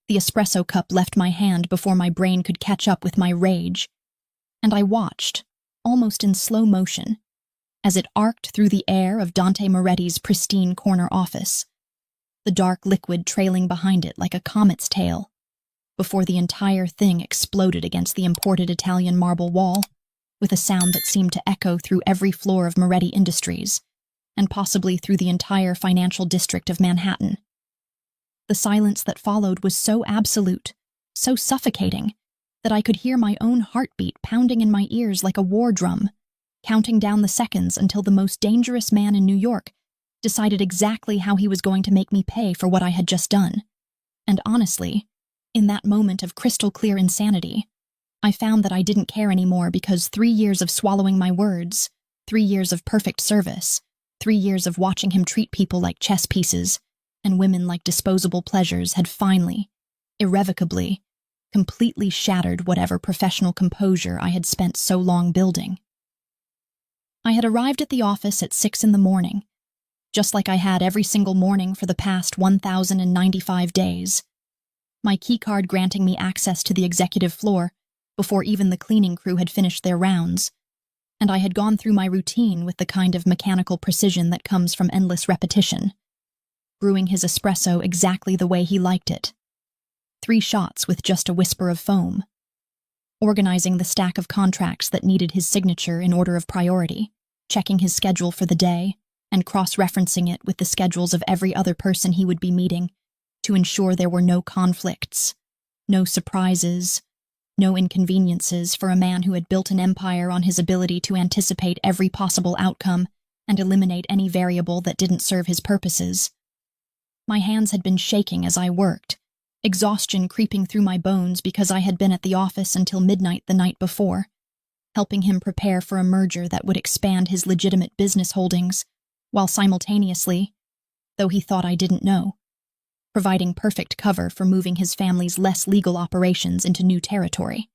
The espresso cup left my hand before my brain could catch up with my rage, and I watched, almost in slow motion, as it arced through the air of Dante Moretti's pristine corner office, the dark liquid trailing behind it like a comet's tail, before the entire thing exploded against the imported Italian marble wall, with a sound that seemed to echo through every floor of Moretti Industries, and possibly through the entire financial district of Manhattan. The silence that followed was so absolute, so suffocating, that I could hear my own heartbeat pounding in my ears like a war drum, counting down the seconds until the most dangerous man in New York decided exactly how he was going to make me pay for what I had just done. And honestly, in that moment of crystal-clear insanity, I found that I didn't care anymore because 3 years of swallowing my words, 3 years of perfect service, 3 years of watching him treat people like chess pieces and women like disposable pleasures had finally, irrevocably, completely shattered whatever professional composure I had spent so long building. I had arrived at the office at 6 in the morning, just like I had every single morning for the past 1,095 days, my keycard granting me access to the executive floor before even the cleaning crew had finished their rounds, and I had gone through my routine with the kind of mechanical precision that comes from endless repetition, brewing his espresso exactly the way he liked it, 3 shots with just a whisper of foam, organizing the stack of contracts that needed his signature in order of priority, checking his schedule for the day, and cross-referencing it with the schedules of every other person he would be meeting to ensure there were no conflicts, no surprises, no inconveniences for a man who had built an empire on his ability to anticipate every possible outcome and eliminate any variable that didn't serve his purposes. My hands had been shaking as I worked, exhaustion creeping through my bones because I had been at the office until midnight the night before, helping him prepare for a merger that would expand his legitimate business holdings, while simultaneously, though he thought I didn't know, providing perfect cover for moving his family's less legal operations into new territory.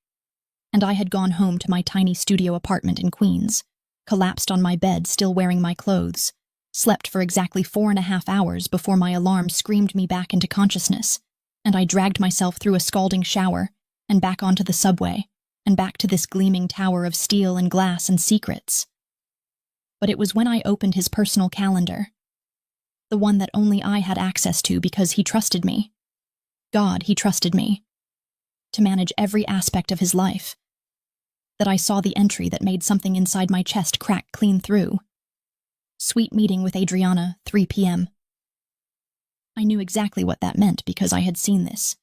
And I had gone home to my tiny studio apartment in Queens, collapsed on my bed still wearing my clothes, slept for exactly 4.5 hours before my alarm screamed me back into consciousness, and I dragged myself through a scalding shower, and back onto the subway, and back to this gleaming tower of steel and glass and secrets. But it was when I opened his personal calendar, the one that only I had access to because he trusted me. God, he trusted me, to manage every aspect of his life, that I saw the entry that made something inside my chest crack clean through. Sweet meeting with Adriana, 3 p.m. I knew exactly what that meant because I had seen this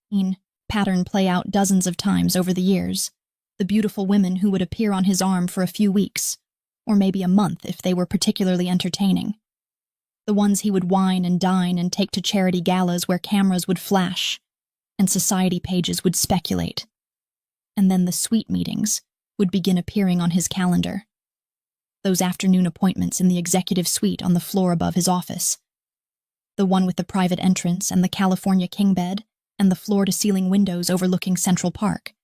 pattern play out dozens of times over the years, the beautiful women who would appear on his arm for a few weeks, or maybe a month if they were particularly entertaining. The ones he would wine and dine and take to charity galas where cameras would flash and society pages would speculate. And then the sweet meetings would begin appearing on his calendar. Those afternoon appointments in the executive suite on the floor above his office. The one with the private entrance and the California king bed and the floor-to-ceiling windows overlooking Central Park.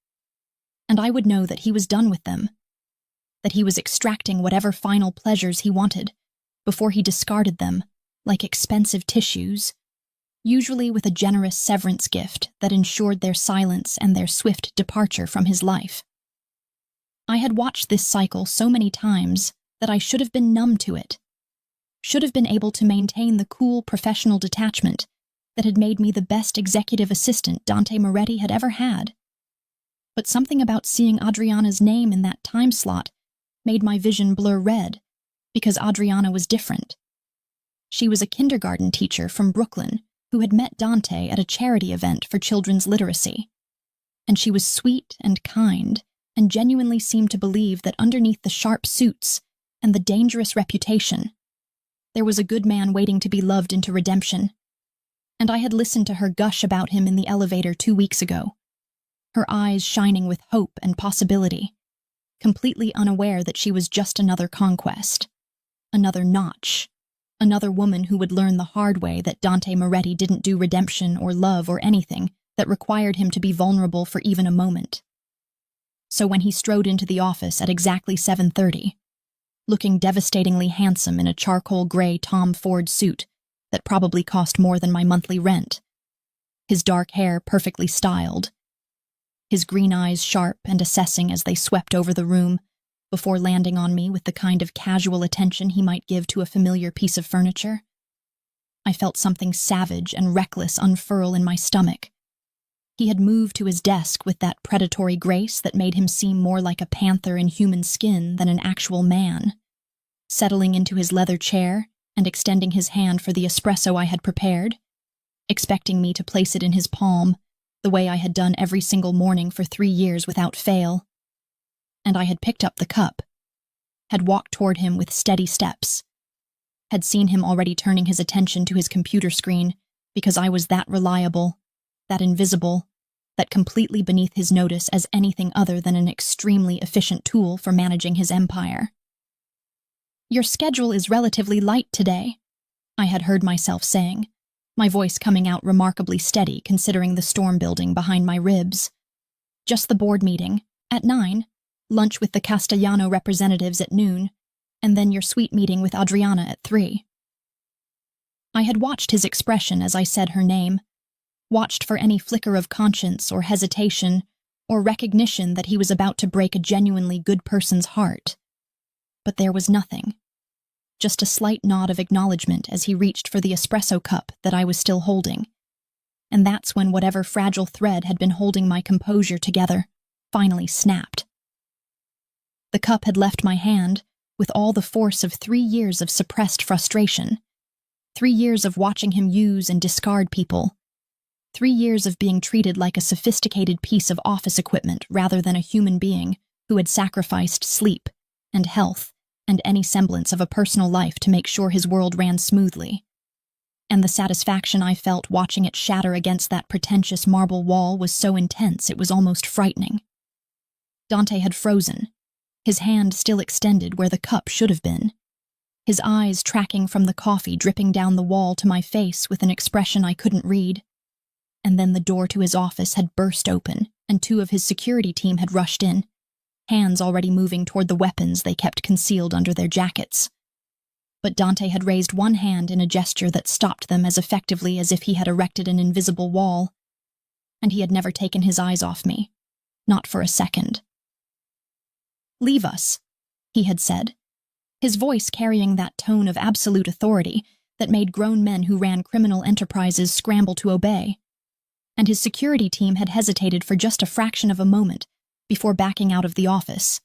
And I would know that he was done with them, that he was extracting whatever final pleasures he wanted before he discarded them like expensive tissues, usually with a generous severance gift that ensured their silence and their swift departure from his life. I had watched this cycle so many times that I should have been numb to it, should have been able to maintain the cool professional detachment that had made me the best executive assistant Dante Moretti had ever had. But something about seeing Adriana's name in that time slot made my vision blur red, because Adriana was different. She was a kindergarten teacher from Brooklyn who had met Dante at a charity event for children's literacy. And she was sweet and kind, and genuinely seemed to believe that underneath the sharp suits and the dangerous reputation, there was a good man waiting to be loved into redemption. And I had listened to her gush about him in the elevator 2 weeks ago, her eyes shining with hope and possibility, completely unaware that she was just another conquest, another notch, another woman who would learn the hard way that Dante Moretti didn't do redemption or love or anything that required him to be vulnerable for even a moment. So when he strode into the office at exactly 7:30, looking devastatingly handsome in a charcoal gray Tom Ford suit that probably cost more than my monthly rent, his dark hair perfectly styled, his green eyes sharp and assessing as they swept over the room before landing on me with the kind of casual attention he might give to a familiar piece of furniture. I felt something savage and reckless unfurl in my stomach. He had moved to his desk with that predatory grace that made him seem more like a panther in human skin than an actual man. Settling into his leather chair and extending his hand for the espresso I had prepared, expecting me to place it in his palm, the way I had done every single morning for 3 years without fail. And I had picked up the cup, had walked toward him with steady steps, had seen him already turning his attention to his computer screen because I was that reliable, that invisible, that completely beneath his notice as anything other than an extremely efficient tool for managing his empire. "Your schedule is relatively light today," I had heard myself saying, my voice coming out remarkably steady considering the storm building behind my ribs. "Just the board meeting, at 9, lunch with the Castellano representatives at noon, and then your suite meeting with Adriana at 3. I had watched his expression as I said her name, watched for any flicker of conscience or hesitation or recognition that he was about to break a genuinely good person's heart. But there was nothing. Just a slight nod of acknowledgement as he reached for the espresso cup that I was still holding. And that's when whatever fragile thread had been holding my composure together finally snapped. The cup had left my hand with all the force of 3 years of suppressed frustration, 3 years of watching him use and discard people, 3 years of being treated like a sophisticated piece of office equipment rather than a human being who had sacrificed sleep and health and any semblance of a personal life to make sure his world ran smoothly. And the satisfaction I felt watching it shatter against that pretentious marble wall was so intense it was almost frightening. Dante had frozen, his hand still extended where the cup should have been, his eyes tracking from the coffee dripping down the wall to my face with an expression I couldn't read. And then the door to his office had burst open, and 2 of his security team had rushed in, hands already moving toward the weapons they kept concealed under their jackets. But Dante had raised one hand in a gesture that stopped them as effectively as if he had erected an invisible wall, and he had never taken his eyes off me, not for a second. "Leave us," he had said, his voice carrying that tone of absolute authority that made grown men who ran criminal enterprises scramble to obey. And his security team had hesitated for just a fraction of a moment before backing out of the office.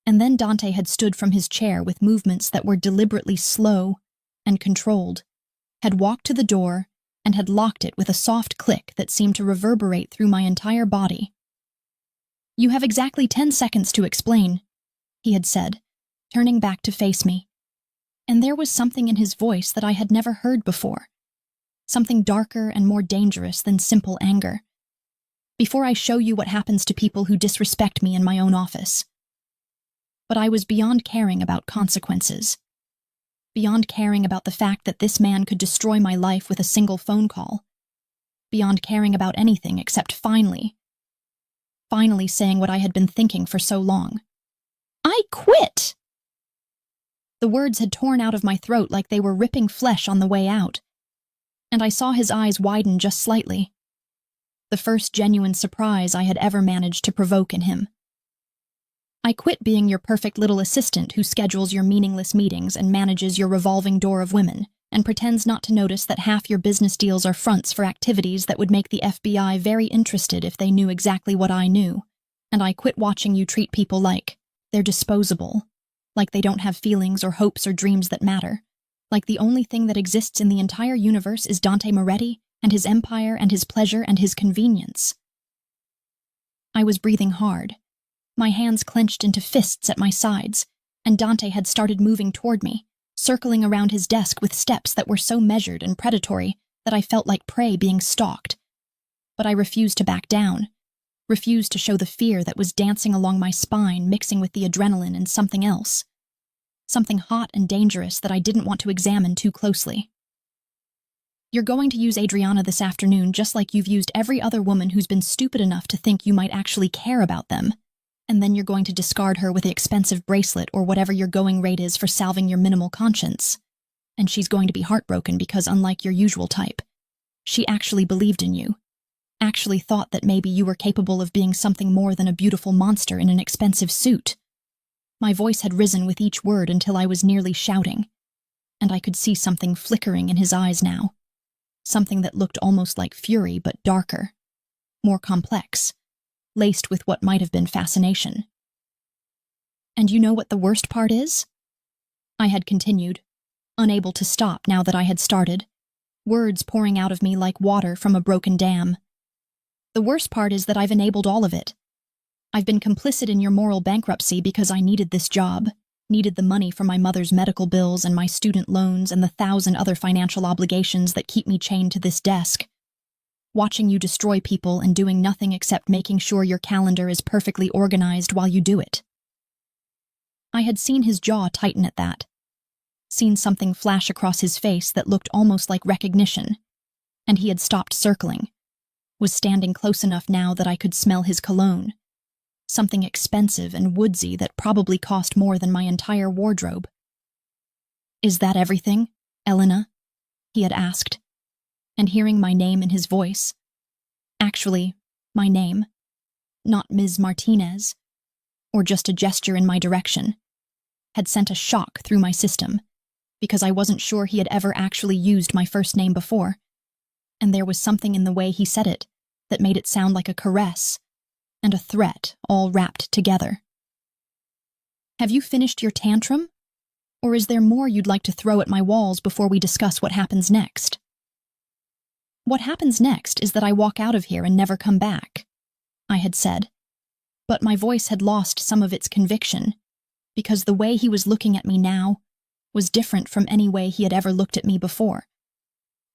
And then Dante had stood from his chair with movements that were deliberately slow and controlled, had walked to the door, and had locked it with a soft click that seemed to reverberate through my entire body. "You have exactly 10 seconds to explain," he had said, turning back to face me. And there was something in his voice that I had never heard before, something darker and more dangerous than simple anger. "Before I show you what happens to people who disrespect me in my own office." But I was beyond caring about consequences, beyond caring about the fact that this man could destroy my life with a single phone call, beyond caring about anything except finally saying what I had been thinking for so long. "I quit!" The words had torn out of my throat like they were ripping flesh on the way out, and I saw his eyes widen just slightly. The first genuine surprise I had ever managed to provoke in him. "I quit being your perfect little assistant who schedules your meaningless meetings and manages your revolving door of women, and pretends not to notice that half your business deals are fronts for activities that would make the FBI very interested if they knew exactly what I knew. And I quit watching you treat people like they're disposable, like they don't have feelings or hopes or dreams that matter, like the only thing that exists in the entire universe is Dante Moretti and his empire and his pleasure and his convenience." I was breathing hard, my hands clenched into fists at my sides, and Dante had started moving toward me, circling around his desk with steps that were so measured and predatory that I felt like prey being stalked. But I refused to back down, refused to show the fear that was dancing along my spine, mixing with the adrenaline and something else, something hot and dangerous that I didn't want to examine too closely. "You're going to use Adriana this afternoon just like you've used every other woman who's been stupid enough to think you might actually care about them. And then you're going to discard her with the expensive bracelet or whatever your going rate is for salving your minimal conscience. And she's going to be heartbroken because, unlike your usual type, she actually believed in you, Actually thought that maybe you were capable of being something more than a beautiful monster in an expensive suit. My voice had risen with each word until I was nearly shouting, and I could see something flickering in his eyes now. Something that looked almost like fury, but darker, more complex, laced with what might have been fascination. And you know what the worst part is? I had continued, unable to stop now that I had started, words pouring out of me like water from a broken dam. The worst part is that I've enabled all of it. I've been complicit in your moral bankruptcy because I needed this job, needed the money for my mother's medical bills and my student loans and the 1,000 other financial obligations that keep me chained to this desk. Watching you destroy people and doing nothing except making sure your calendar is perfectly organized while you do it. I had seen his jaw tighten at that, seen something flash across his face that looked almost like recognition, and he had stopped circling, was standing close enough now that I could smell his cologne, something expensive and woodsy that probably cost more than my entire wardrobe. "Is that everything, Elena?" he had asked, and hearing my name in his voice, actually, my name, not Ms. Martinez, or just a gesture in my direction, had sent a shock through my system, because I wasn't sure he had ever actually used my first name before, and there was something in the way he said it that made it sound like a caress and a threat all wrapped together. "Have you finished your tantrum? Or is there more you'd like to throw at my walls before we discuss what happens next?" "What happens next is that I walk out of here and never come back," I had said, but my voice had lost some of its conviction, because the way he was looking at me now was different from any way he had ever looked at me before,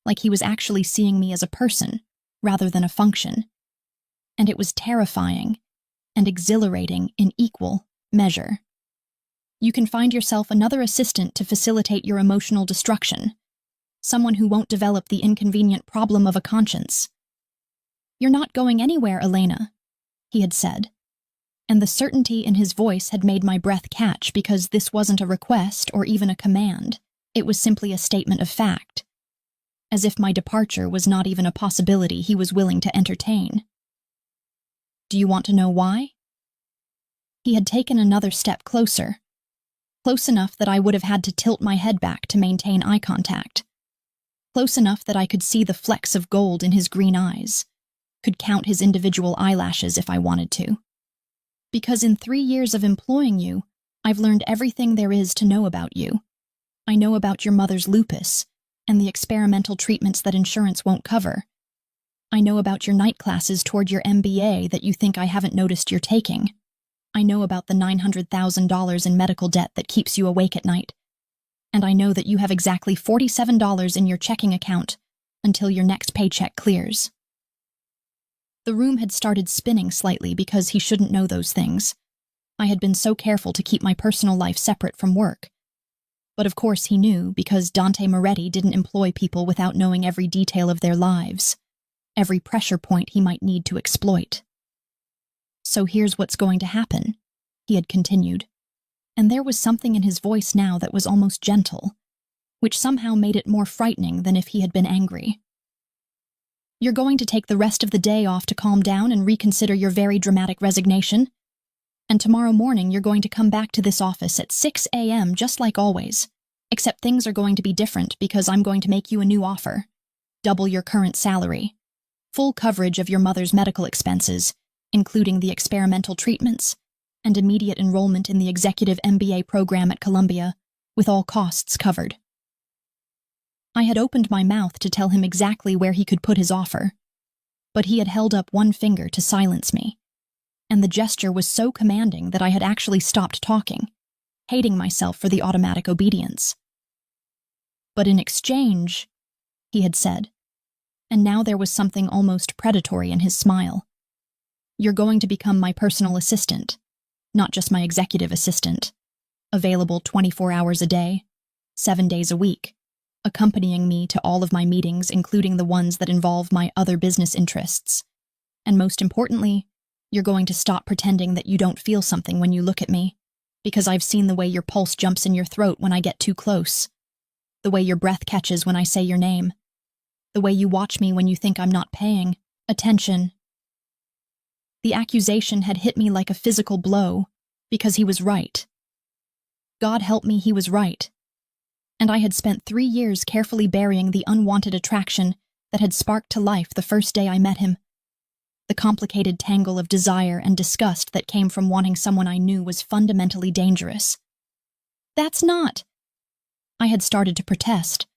like he was actually seeing me as a person rather than a function, and it was terrifying and exhilarating in equal measure. "You can find yourself another assistant to facilitate your emotional destruction, someone who won't develop the inconvenient problem of a conscience." "You're not going anywhere, Elena," he had said, and the certainty in his voice had made my breath catch because this wasn't a request or even a command, it was simply a statement of fact, as if my departure was not even a possibility he was willing to entertain. "Do you want to know why?" He had taken another step closer, close enough that I would have had to tilt my head back to maintain eye contact, close enough that I could see the flecks of gold in his green eyes, could count his individual eyelashes if I wanted to. "Because in 3 years of employing you, I've learned everything there is to know about you. I know about your mother's lupus and the experimental treatments that insurance won't cover. I know about your night classes toward your MBA that you think I haven't noticed you're taking. I know about the $900,000 in medical debt that keeps you awake at night. And I know that you have exactly $47 in your checking account until your next paycheck clears." The room had started spinning slightly because he shouldn't know those things. I had been so careful to keep my personal life separate from work. But of course he knew, because Dante Moretti didn't employ people without knowing every detail of their lives, every pressure point he might need to exploit. "So here's what's going to happen," he had continued, and there was something in his voice now that was almost gentle, which somehow made it more frightening than if he had been angry. "You're going to take the rest of the day off to calm down and reconsider your very dramatic resignation. And tomorrow morning you're going to come back to this office at 6 a.m. just like always, except things are going to be different because I'm going to make you a new offer. Double your current salary. Full coverage of your mother's medical expenses, including the experimental treatments, and immediate enrollment in the executive MBA program at Columbia, with all costs covered." I had opened my mouth to tell him exactly where he could put his offer, but he had held up one finger to silence me, and the gesture was so commanding that I had actually stopped talking, hating myself for the automatic obedience. "But in exchange," he had said, and now there was something almost predatory in his smile, "you're going to become my personal assistant, not just my executive assistant, available 24 hours a day, 7 days a week, accompanying me to all of my meetings, including the ones that involve my other business interests. And most importantly, you're going to stop pretending that you don't feel something when you look at me, because I've seen the way your pulse jumps in your throat when I get too close, the way your breath catches when I say your name, the way you watch me when you think I'm not paying, attention. The accusation had hit me like a physical blow, because he was right. God help me, he was right. And I had spent 3 years carefully burying the unwanted attraction that had sparked to life the first day I met him. The complicated tangle of desire and disgust that came from wanting someone I knew was fundamentally dangerous. That's not... I had started to protest,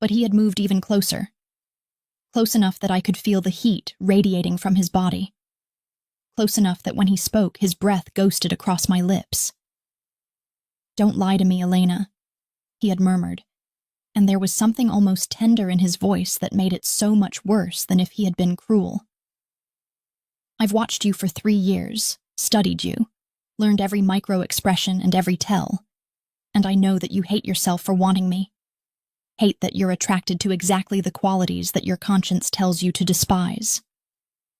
but he had moved even closer. Close enough that I could feel the heat radiating from his body. Close enough that when he spoke, his breath ghosted across my lips. "Don't lie to me, Elena," he had murmured, and there was something almost tender in his voice that made it so much worse than if he had been cruel. "I've watched you for 3 years, studied you, learned every micro-expression and every tell, and I know that you hate yourself for wanting me. Hate that you're attracted to exactly the qualities that your conscience tells you to despise.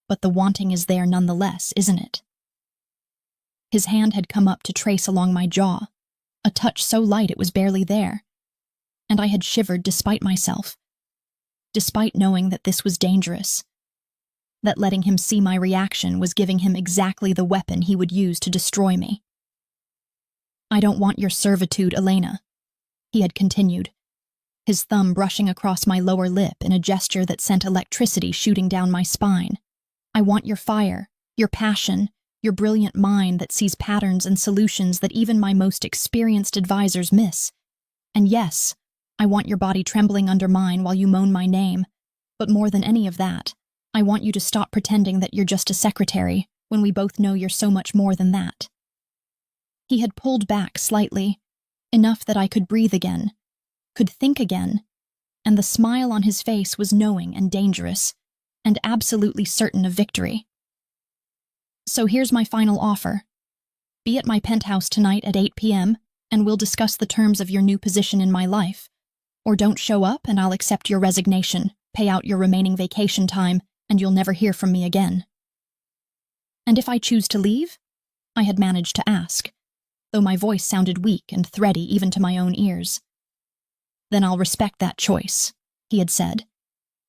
But the wanting is there nonetheless, isn't it?" His hand had come up to trace along my jaw, a touch so light it was barely there, and I had shivered despite myself, despite knowing that this was dangerous, that letting him see my reaction was giving him exactly the weapon he would use to destroy me. "I don't want your servitude, Elena," he had continued, his thumb brushing across my lower lip in a gesture that sent electricity shooting down my spine. "I want your fire, your passion, your brilliant mind that sees patterns and solutions that even my most experienced advisors miss. And yes, I want your body trembling under mine while you moan my name, but more than any of that, I want you to stop pretending that you're just a secretary when we both know you're so much more than that." He had pulled back slightly, enough that I could breathe again, could think again, and the smile on his face was knowing and dangerous, and absolutely certain of victory. "So here's my final offer. Be at my penthouse tonight at 8 p.m., and we'll discuss the terms of your new position in my life. Or don't show up and I'll accept your resignation, pay out your remaining vacation time, and you'll never hear from me again." "And if I choose to leave?" I had managed to ask, though my voice sounded weak and thready even to my own ears. "Then I'll respect that choice," he had said,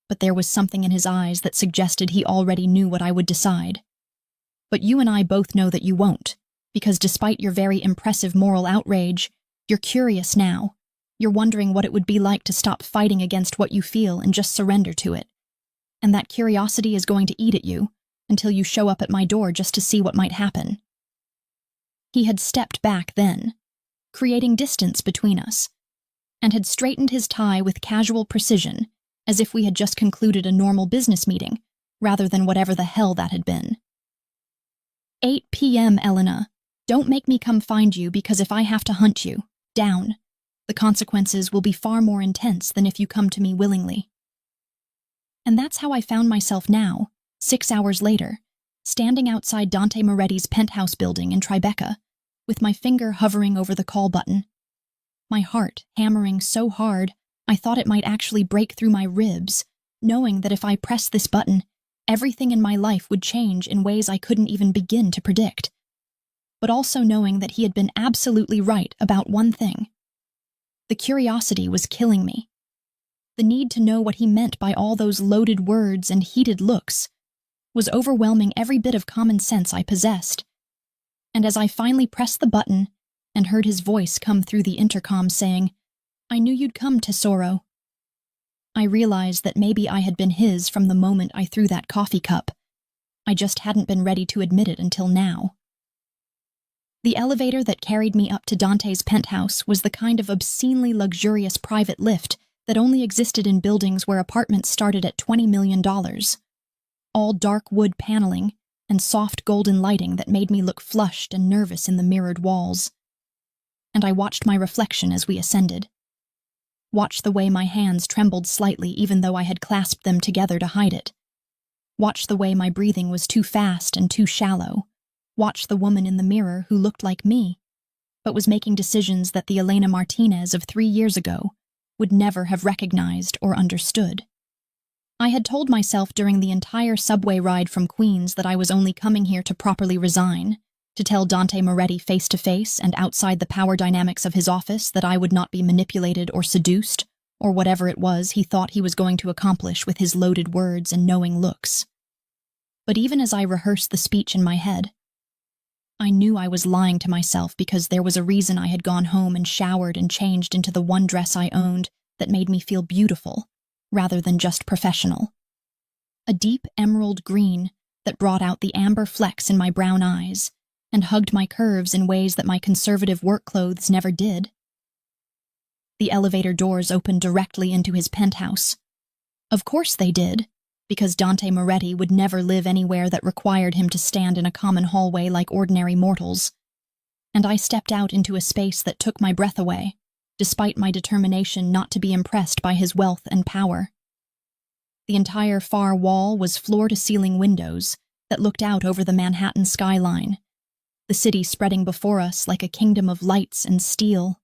but there was something in his eyes that suggested he already knew what I would decide. "But you and I both know that you won't, because despite your very impressive moral outrage, you're curious now. You're wondering what it would be like to stop fighting against what you feel and just surrender to it. And that curiosity is going to eat at you until you show up at my door just to see what might happen." He had stepped back then, creating distance between us, and had straightened his tie with casual precision, as if we had just concluded a normal business meeting, rather than whatever the hell that had been. 8 p.m., Elena. Don't make me come find you, because if I have to hunt you down, the consequences will be far more intense than if you come to me willingly. And that's how I found myself now, 6 hours later, standing outside Dante Moretti's penthouse building in Tribeca, with my finger hovering over the call button. My heart hammering so hard I thought it might actually break through my ribs, knowing that if I pressed this button, everything in my life would change in ways I couldn't even begin to predict. But also knowing that he had been absolutely right about one thing. The curiosity was killing me. The need to know what he meant by all those loaded words and heated looks was overwhelming every bit of common sense I possessed. And as I finally pressed the button and heard his voice come through the intercom saying, "I knew you'd come, Tesoro," I realized that maybe I had been his from the moment I threw that coffee cup. I just hadn't been ready to admit it until now. The elevator that carried me up to Dante's penthouse was the kind of obscenely luxurious private lift that only existed in buildings where apartments started at $20 million. All dark wood paneling and soft golden lighting that made me look flushed and nervous in the mirrored walls. And I watched my reflection as we ascended. Watched the way my hands trembled slightly even though I had clasped them together to hide it. Watched the way my breathing was too fast and too shallow. Watched the woman in the mirror who looked like me, but was making decisions that the Elena Martinez of 3 years ago would never have recognized or understood. I had told myself during the entire subway ride from Queens that I was only coming here to properly resign, to tell Dante Moretti face-to-face and outside the power dynamics of his office that I would not be manipulated or seduced, or whatever it was he thought he was going to accomplish with his loaded words and knowing looks. But even as I rehearsed the speech in my head, I knew I was lying to myself because there was a reason I had gone home and showered and changed into the one dress I owned that made me feel beautiful, rather than just professional. A deep emerald green that brought out the amber flecks in my brown eyes and hugged my curves in ways that my conservative work clothes never did. The elevator doors opened directly into his penthouse. Of course they did, because Dante Moretti would never live anywhere that required him to stand in a common hallway like ordinary mortals. And I stepped out into a space that took my breath away, despite my determination not to be impressed by his wealth and power. The entire far wall was floor-to-ceiling windows that looked out over the Manhattan skyline, the city spreading before us like a kingdom of lights and steel.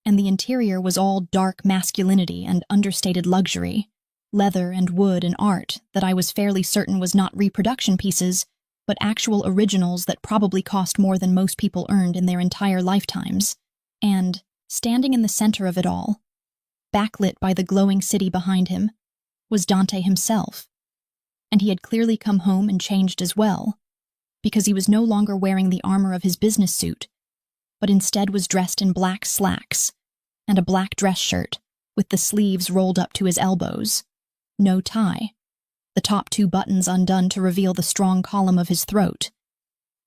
And the interior was all dark masculinity and understated luxury, leather and wood and art that I was fairly certain was not reproduction pieces, but actual originals that probably cost more than most people earned in their entire lifetimes. And, standing in the center of it all, backlit by the glowing city behind him, was Dante himself. And he had clearly come home and changed as well, because he was no longer wearing the armor of his business suit, but instead was dressed in black slacks and a black dress shirt with the sleeves rolled up to his elbows. No tie, the top 2 buttons undone to reveal the strong column of his throat,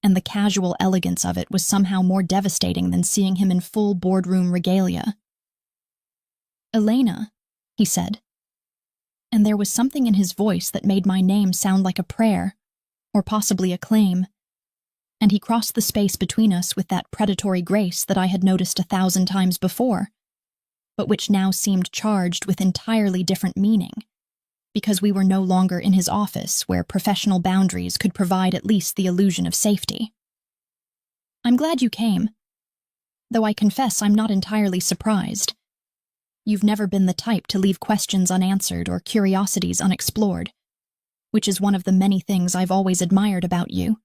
and the casual elegance of it was somehow more devastating than seeing him in full boardroom regalia. "Elena," he said, and there was something in his voice that made my name sound like a prayer, or possibly a claim, and he crossed the space between us with that predatory grace that I had noticed 1,000 times before, but which now seemed charged with entirely different meaning, because we were no longer in his office where professional boundaries could provide at least the illusion of safety. "I'm glad you came, though I confess I'm not entirely surprised. You've never been the type to leave questions unanswered or curiosities unexplored, which is one of the many things I've always admired about you."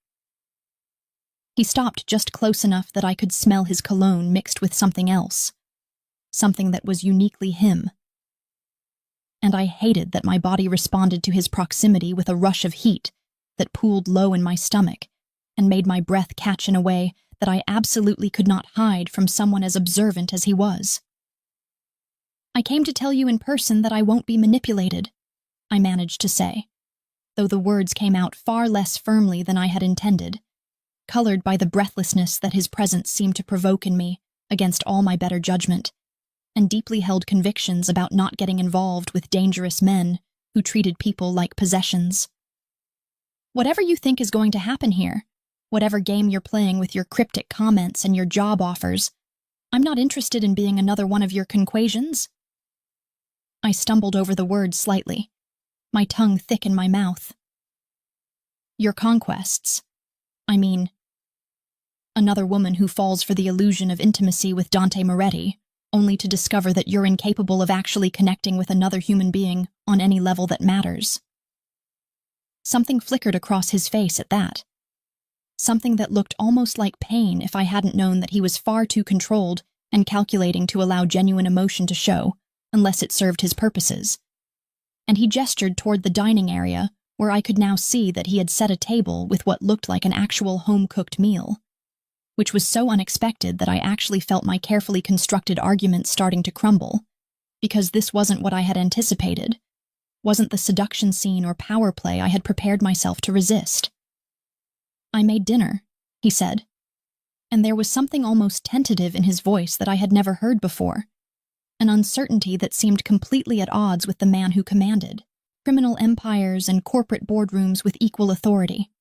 He stopped just close enough that I could smell his cologne mixed with something else, something that was uniquely him. And I hated that my body responded to his proximity with a rush of heat that pooled low in my stomach and made my breath catch in a way that I absolutely could not hide from someone as observant as he was. "I came to tell you in person that I won't be manipulated," I managed to say, though the words came out far less firmly than I had intended, colored by the breathlessness that his presence seemed to provoke in me against all my better judgment, and deeply held convictions about not getting involved with dangerous men who treated people like possessions. "Whatever you think is going to happen here, whatever game you're playing with your cryptic comments and your job offers, I'm not interested in being another one of your conquasions." I stumbled over the words slightly, my tongue thick in my mouth. "Your conquests. I mean, another woman who falls for the illusion of intimacy with Dante Moretti, only to discover that you're incapable of actually connecting with another human being on any level that matters." Something flickered across his face at that. Something that looked almost like pain if I hadn't known that he was far too controlled and calculating to allow genuine emotion to show, unless it served his purposes. And he gestured toward the dining area, where I could now see that he had set a table with what looked like an actual home-cooked meal, which was so unexpected that I actually felt my carefully constructed argument starting to crumble, because this wasn't what I had anticipated, wasn't the seduction scene or power play I had prepared myself to resist. "I made dinner," he said, and there was something almost tentative in his voice that I had never heard before, an uncertainty that seemed completely at odds with the man who commanded criminal empires and corporate boardrooms with equal authority.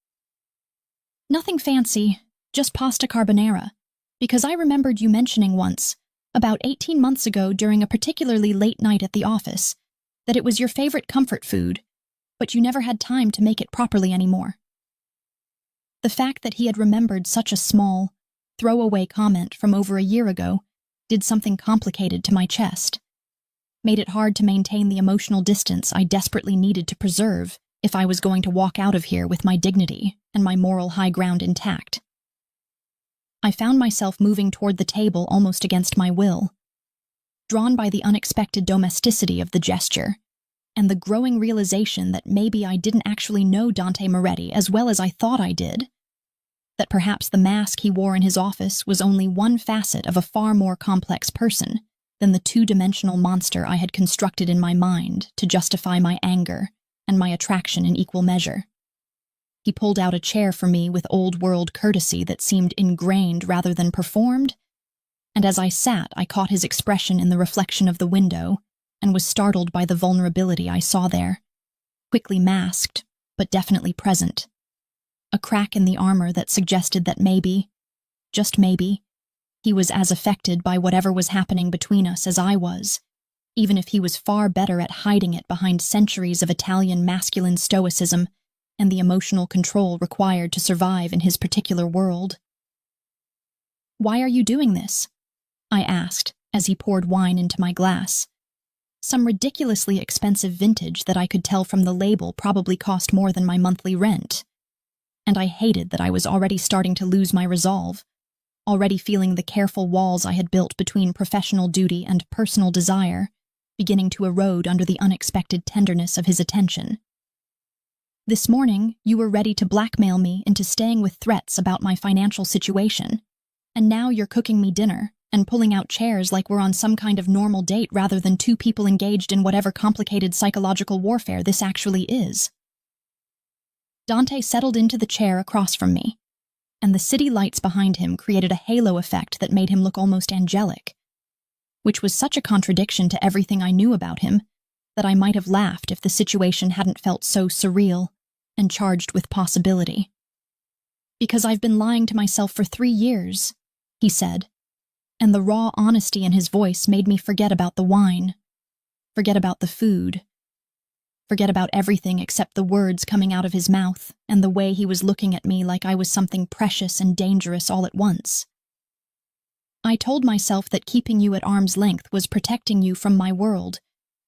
"Nothing fancy, just pasta carbonara, because I remembered you mentioning once, about 18 months ago during a particularly late night at the office, that it was your favorite comfort food, but you never had time to make it properly anymore." The fact that he had remembered such a small, throwaway comment from over a year ago did something complicated to my chest, made it hard to maintain the emotional distance I desperately needed to preserve if I was going to walk out of here with my dignity and my moral high ground intact. I found myself moving toward the table almost against my will, drawn by the unexpected domesticity of the gesture, and the growing realization that maybe I didn't actually know Dante Moretti as well as I thought I did. That perhaps the mask he wore in his office was only one facet of a far more complex person than the two-dimensional monster I had constructed in my mind to justify my anger and my attraction in equal measure. He pulled out a chair for me with old-world courtesy that seemed ingrained rather than performed, and as I sat, I caught his expression in the reflection of the window and was startled by the vulnerability I saw there, quickly masked, but definitely present. A crack in the armor that suggested that maybe, just maybe, he was as affected by whatever was happening between us as I was, even if he was far better at hiding it behind centuries of Italian masculine stoicism and the emotional control required to survive in his particular world. "Why are you doing this?" I asked as he poured wine into my glass. Some ridiculously expensive vintage that I could tell from the label probably cost more than my monthly rent. And I hated that I was already starting to lose my resolve, already feeling the careful walls I had built between professional duty and personal desire beginning to erode under the unexpected tenderness of his attention. "This morning, you were ready to blackmail me into staying with threats about my financial situation, and now you're cooking me dinner and pulling out chairs like we're on some kind of normal date rather than two people engaged in whatever complicated psychological warfare this actually is." Dante settled into the chair across from me, and the city lights behind him created a halo effect that made him look almost angelic, which was such a contradiction to everything I knew about him that I might have laughed if the situation hadn't felt so surreal and charged with possibility. "Because I've been lying to myself for 3 years," he said, and the raw honesty in his voice made me forget about the wine, forget about the food, forget about everything except the words coming out of his mouth and the way he was looking at me like I was something precious and dangerous all at once. "I told myself that keeping you at arm's length was protecting you from my world,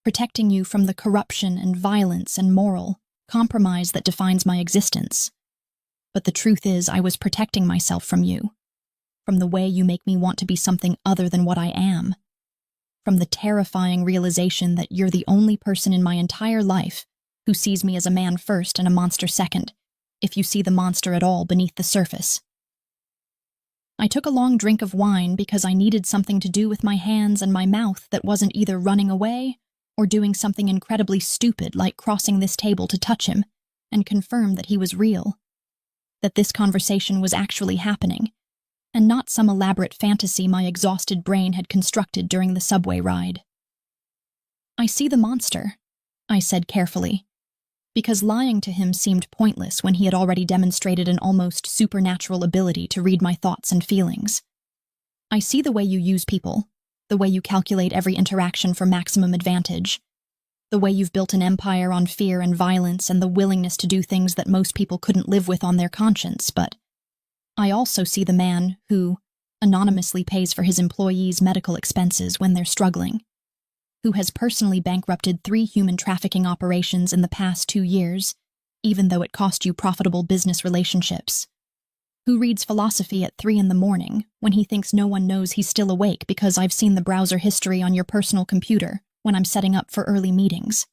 protecting you from the corruption and violence and moral compromise that defines my existence. But the truth is I was protecting myself from you, from the way you make me want to be something other than what I am, from the terrifying realization that you're the only person in my entire life who sees me as a man first and a monster second, if you see the monster at all beneath the surface." I took a long drink of wine because I needed something to do with my hands and my mouth that wasn't either running away or doing something incredibly stupid like crossing this table to touch him and confirm that he was real, that this conversation was actually happening, and not some elaborate fantasy my exhausted brain had constructed during the subway ride. "I see the monster," I said carefully, because lying to him seemed pointless when he had already demonstrated an almost supernatural ability to read my thoughts and feelings. "I see the way you use people, the way you calculate every interaction for maximum advantage, the way you've built an empire on fear and violence and the willingness to do things that most people couldn't live with on their conscience, but I also see the man who anonymously pays for his employees' medical expenses when they're struggling, who has personally bankrupted 3 human trafficking operations in the past 2 years, even though it cost you profitable business relationships, who reads philosophy at 3 in the morning when he thinks no one knows he's still awake because I've seen the browser history on your personal computer when I'm setting up for early meetings."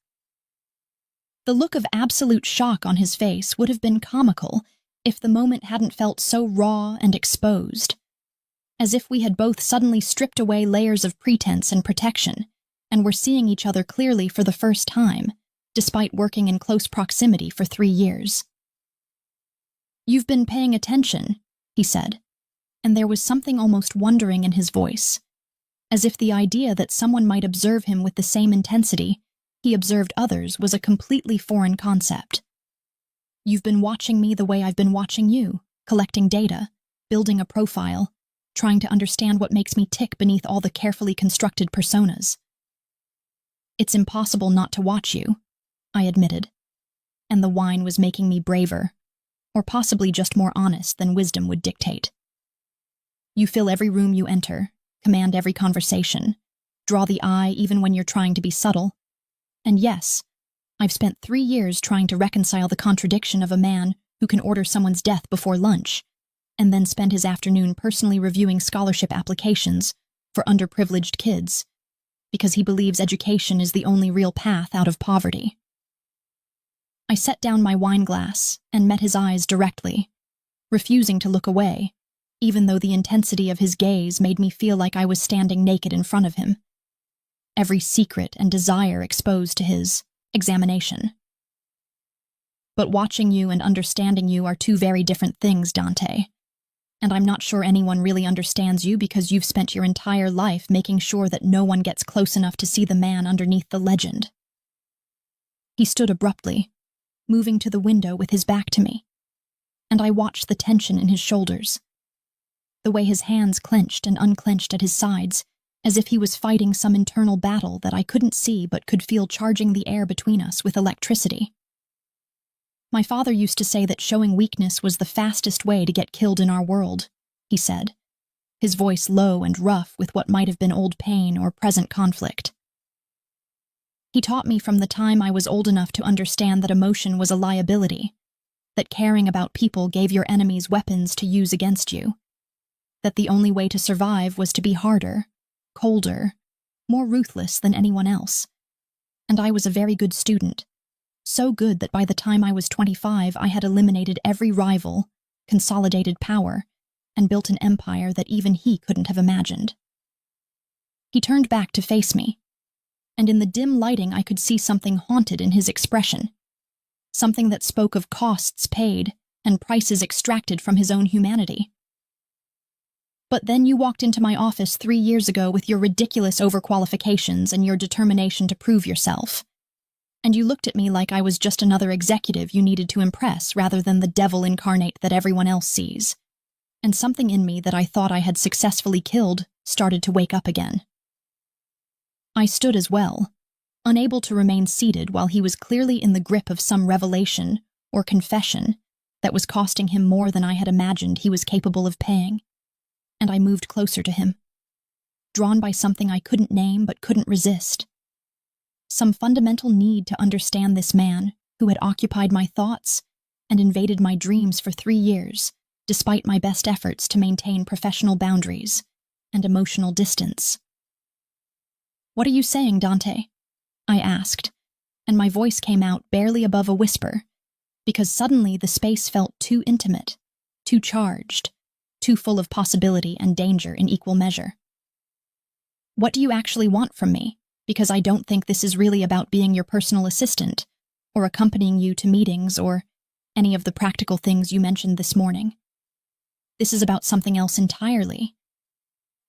The look of absolute shock on his face would have been comical if the moment hadn't felt so raw and exposed, as if we had both suddenly stripped away layers of pretense and protection, and were seeing each other clearly for the first time, despite working in close proximity for 3 years. "You've been paying attention," he said, and there was something almost wondering in his voice, as if the idea that someone might observe him with the same intensity he observed others was a completely foreign concept. "You've been watching me the way I've been watching you, collecting data, building a profile, trying to understand what makes me tick beneath all the carefully constructed personas." "It's impossible not to watch you," I admitted, and the wine was making me braver, or possibly just more honest than wisdom would dictate. "You fill every room you enter, command every conversation, draw the eye even when you're trying to be subtle. And yes, I've spent 3 years trying to reconcile the contradiction of a man who can order someone's death before lunch, and then spend his afternoon personally reviewing scholarship applications for underprivileged kids, because he believes education is the only real path out of poverty. I set down my wine glass and met his eyes directly, refusing to look away, even though the intensity of his gaze made me feel like I was standing naked in front of him, every secret and desire exposed to his examination. But watching you and understanding you are two very different things, Dante. And I'm not sure anyone really understands you because you've spent your entire life making sure that no one gets close enough to see the man underneath the legend. He stood abruptly, moving to the window with his back to me, and I watched the tension in his shoulders, the way his hands clenched and unclenched at his sides, as if he was fighting some internal battle that I couldn't see but could feel charging the air between us with electricity. My father used to say that showing weakness was the fastest way to get killed in our world, he said, his voice low and rough with what might have been old pain or present conflict. He taught me from the time I was old enough to understand that emotion was a liability, that caring about people gave your enemies weapons to use against you, that the only way to survive was to be harder, colder, more ruthless than anyone else. And I was a very good student. So good that by the time I was 25, I had eliminated every rival, consolidated power, and built an empire that even he couldn't have imagined. He turned back to face me, and in the dim lighting I could see something haunted in his expression, something that spoke of costs paid and prices extracted from his own humanity. But then you walked into my office 3 years ago with your ridiculous overqualifications and your determination to prove yourself. And you looked at me like I was just another executive you needed to impress rather than the devil incarnate that everyone else sees. And something in me that I thought I had successfully killed started to wake up again. I stood as well, unable to remain seated while he was clearly in the grip of some revelation or confession that was costing him more than I had imagined he was capable of paying. And I moved closer to him, drawn by something I couldn't name but couldn't resist. Some fundamental need to understand this man who had occupied my thoughts and invaded my dreams for 3 years, despite my best efforts to maintain professional boundaries and emotional distance. "What are you saying, Dante?" I asked, and my voice came out barely above a whisper, because suddenly the space felt too intimate, too charged, too full of possibility and danger in equal measure. "What do you actually want from me? Because I don't think this is really about being your personal assistant, or accompanying you to meetings, or any of the practical things you mentioned this morning. This is about something else entirely.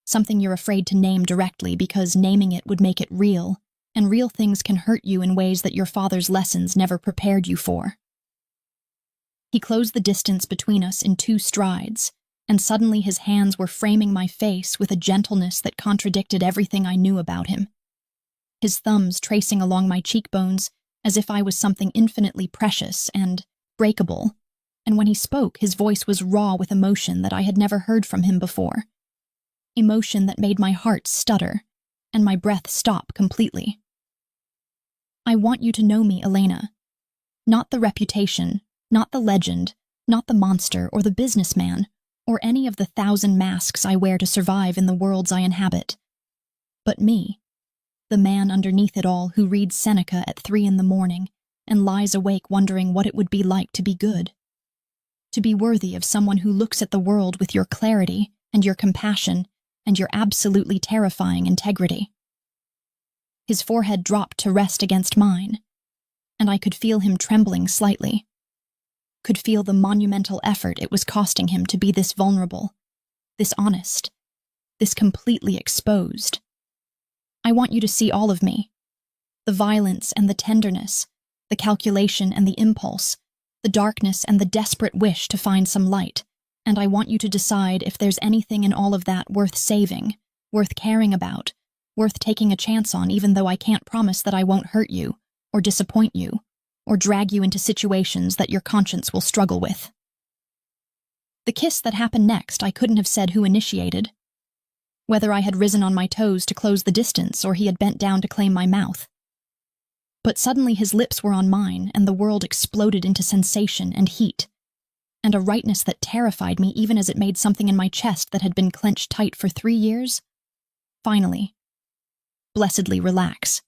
Something you're afraid to name directly because naming it would make it real, and real things can hurt you in ways that your father's lessons never prepared you for." He closed the distance between us in 2 strides, and suddenly his hands were framing my face with a gentleness that contradicted everything I knew about him. His thumbs tracing along my cheekbones as if I was something infinitely precious and breakable, and when he spoke, his voice was raw with emotion that I had never heard from him before. Emotion that made my heart stutter and my breath stop completely. "I want you to know me, Elena. Not the reputation, not the legend, not the monster or the businessman, or any of the 1,000 masks I wear to survive in the worlds I inhabit. But me, the man underneath it all who reads Seneca at 3 in the morning and lies awake wondering what it would be like to be good. To be worthy of someone who looks at the world with your clarity and your compassion and your absolutely terrifying integrity." His forehead dropped to rest against mine, and I could feel him trembling slightly. Could feel the monumental effort it was costing him to be this vulnerable, this honest, this completely exposed. "I want you to see all of me. The violence and the tenderness, the calculation and the impulse, the darkness and the desperate wish to find some light, and I want you to decide if there's anything in all of that worth saving, worth caring about, worth taking a chance on even though I can't promise that I won't hurt you, or disappoint you, or drag you into situations that your conscience will struggle with." The kiss that happened next I couldn't have said who initiated, whether I had risen on my toes to close the distance or he had bent down to claim my mouth. But suddenly his lips were on mine and the world exploded into sensation and heat, and a rightness that terrified me even as it made something in my chest that had been clenched tight for 3 years, finally, blessedly relax.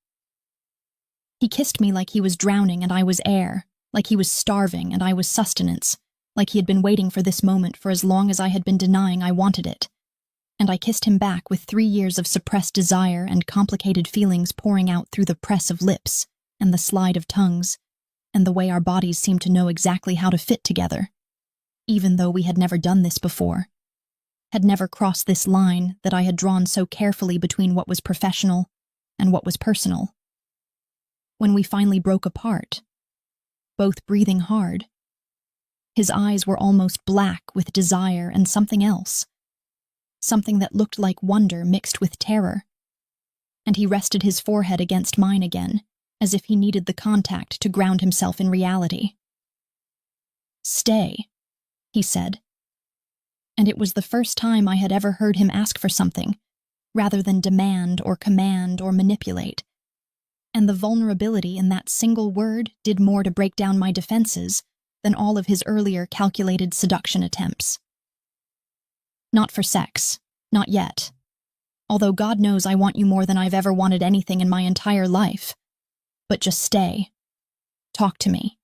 He kissed me like he was drowning and I was air, like he was starving and I was sustenance, like he had been waiting for this moment for as long as I had been denying I wanted it. And I kissed him back with 3 years of suppressed desire and complicated feelings pouring out through the press of lips and the slide of tongues, and the way our bodies seemed to know exactly how to fit together, even though we had never done this before, had never crossed this line that I had drawn so carefully between what was professional and what was personal. When we finally broke apart, both breathing hard, his eyes were almost black with desire and something else, something that looked like wonder mixed with terror, and he rested his forehead against mine again, as if he needed the contact to ground himself in reality. "Stay," he said. And it was the first time I had ever heard him ask for something, rather than demand or command or manipulate. And the vulnerability in that single word did more to break down my defenses than all of his earlier calculated seduction attempts. "Not for sex, not yet. Although God knows I want you more than I've ever wanted anything in my entire life. But just stay. Talk to me.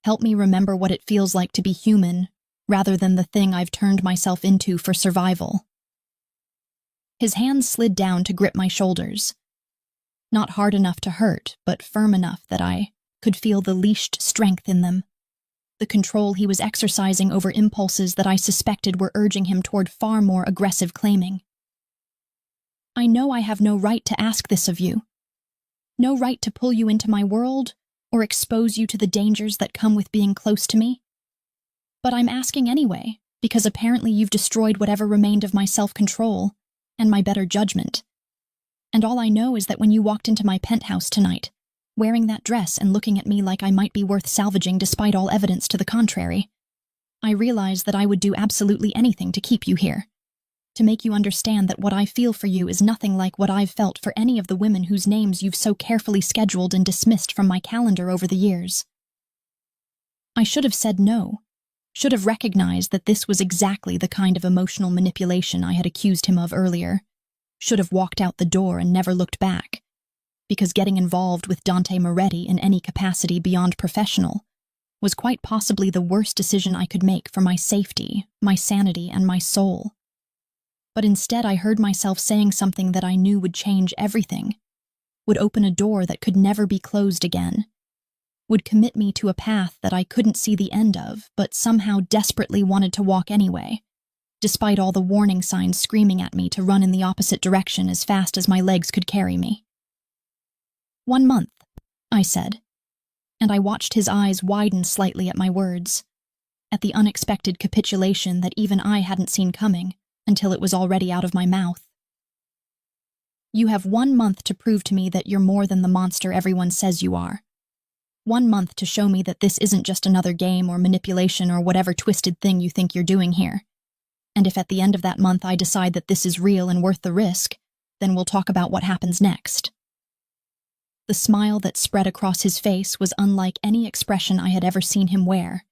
Help me remember what it feels like to be human, rather than the thing I've turned myself into for survival." His hands slid down to grip my shoulders. Not hard enough to hurt, but firm enough that I could feel the leashed strength in them, the control he was exercising over impulses that I suspected were urging him toward far more aggressive claiming. "I know I have no right to ask this of you. No right to pull you into my world or expose you to the dangers that come with being close to me. But I'm asking anyway, because apparently you've destroyed whatever remained of my self-control and my better judgment. And all I know is that when you walked into my penthouse tonight, wearing that dress and looking at me like I might be worth salvaging despite all evidence to the contrary, I realized that I would do absolutely anything to keep you here, to make you understand that what I feel for you is nothing like what I've felt for any of the women whose names you've so carefully scheduled and dismissed from my calendar over the years." I should have said no, should have recognized that this was exactly the kind of emotional manipulation I had accused him of earlier, should have walked out the door and never looked back, because getting involved with Dante Moretti in any capacity beyond professional was quite possibly the worst decision I could make for my safety, my sanity, and my soul. But instead I heard myself saying something that I knew would change everything, would open a door that could never be closed again, would commit me to a path that I couldn't see the end of, but somehow desperately wanted to walk anyway, despite all the warning signs screaming at me to run in the opposite direction as fast as my legs could carry me. 1 month, I said, and I watched his eyes widen slightly at my words, at the unexpected capitulation that even I hadn't seen coming until it was already out of my mouth. "You have 1 month to prove to me that you're more than the monster everyone says you are. 1 month to show me that this isn't just another game or manipulation or whatever twisted thing you think you're doing here. And if at the end of that month I decide that this is real and worth the risk, then we'll talk about what happens next." The smile that spread across his face was unlike any expression I had ever seen him wear.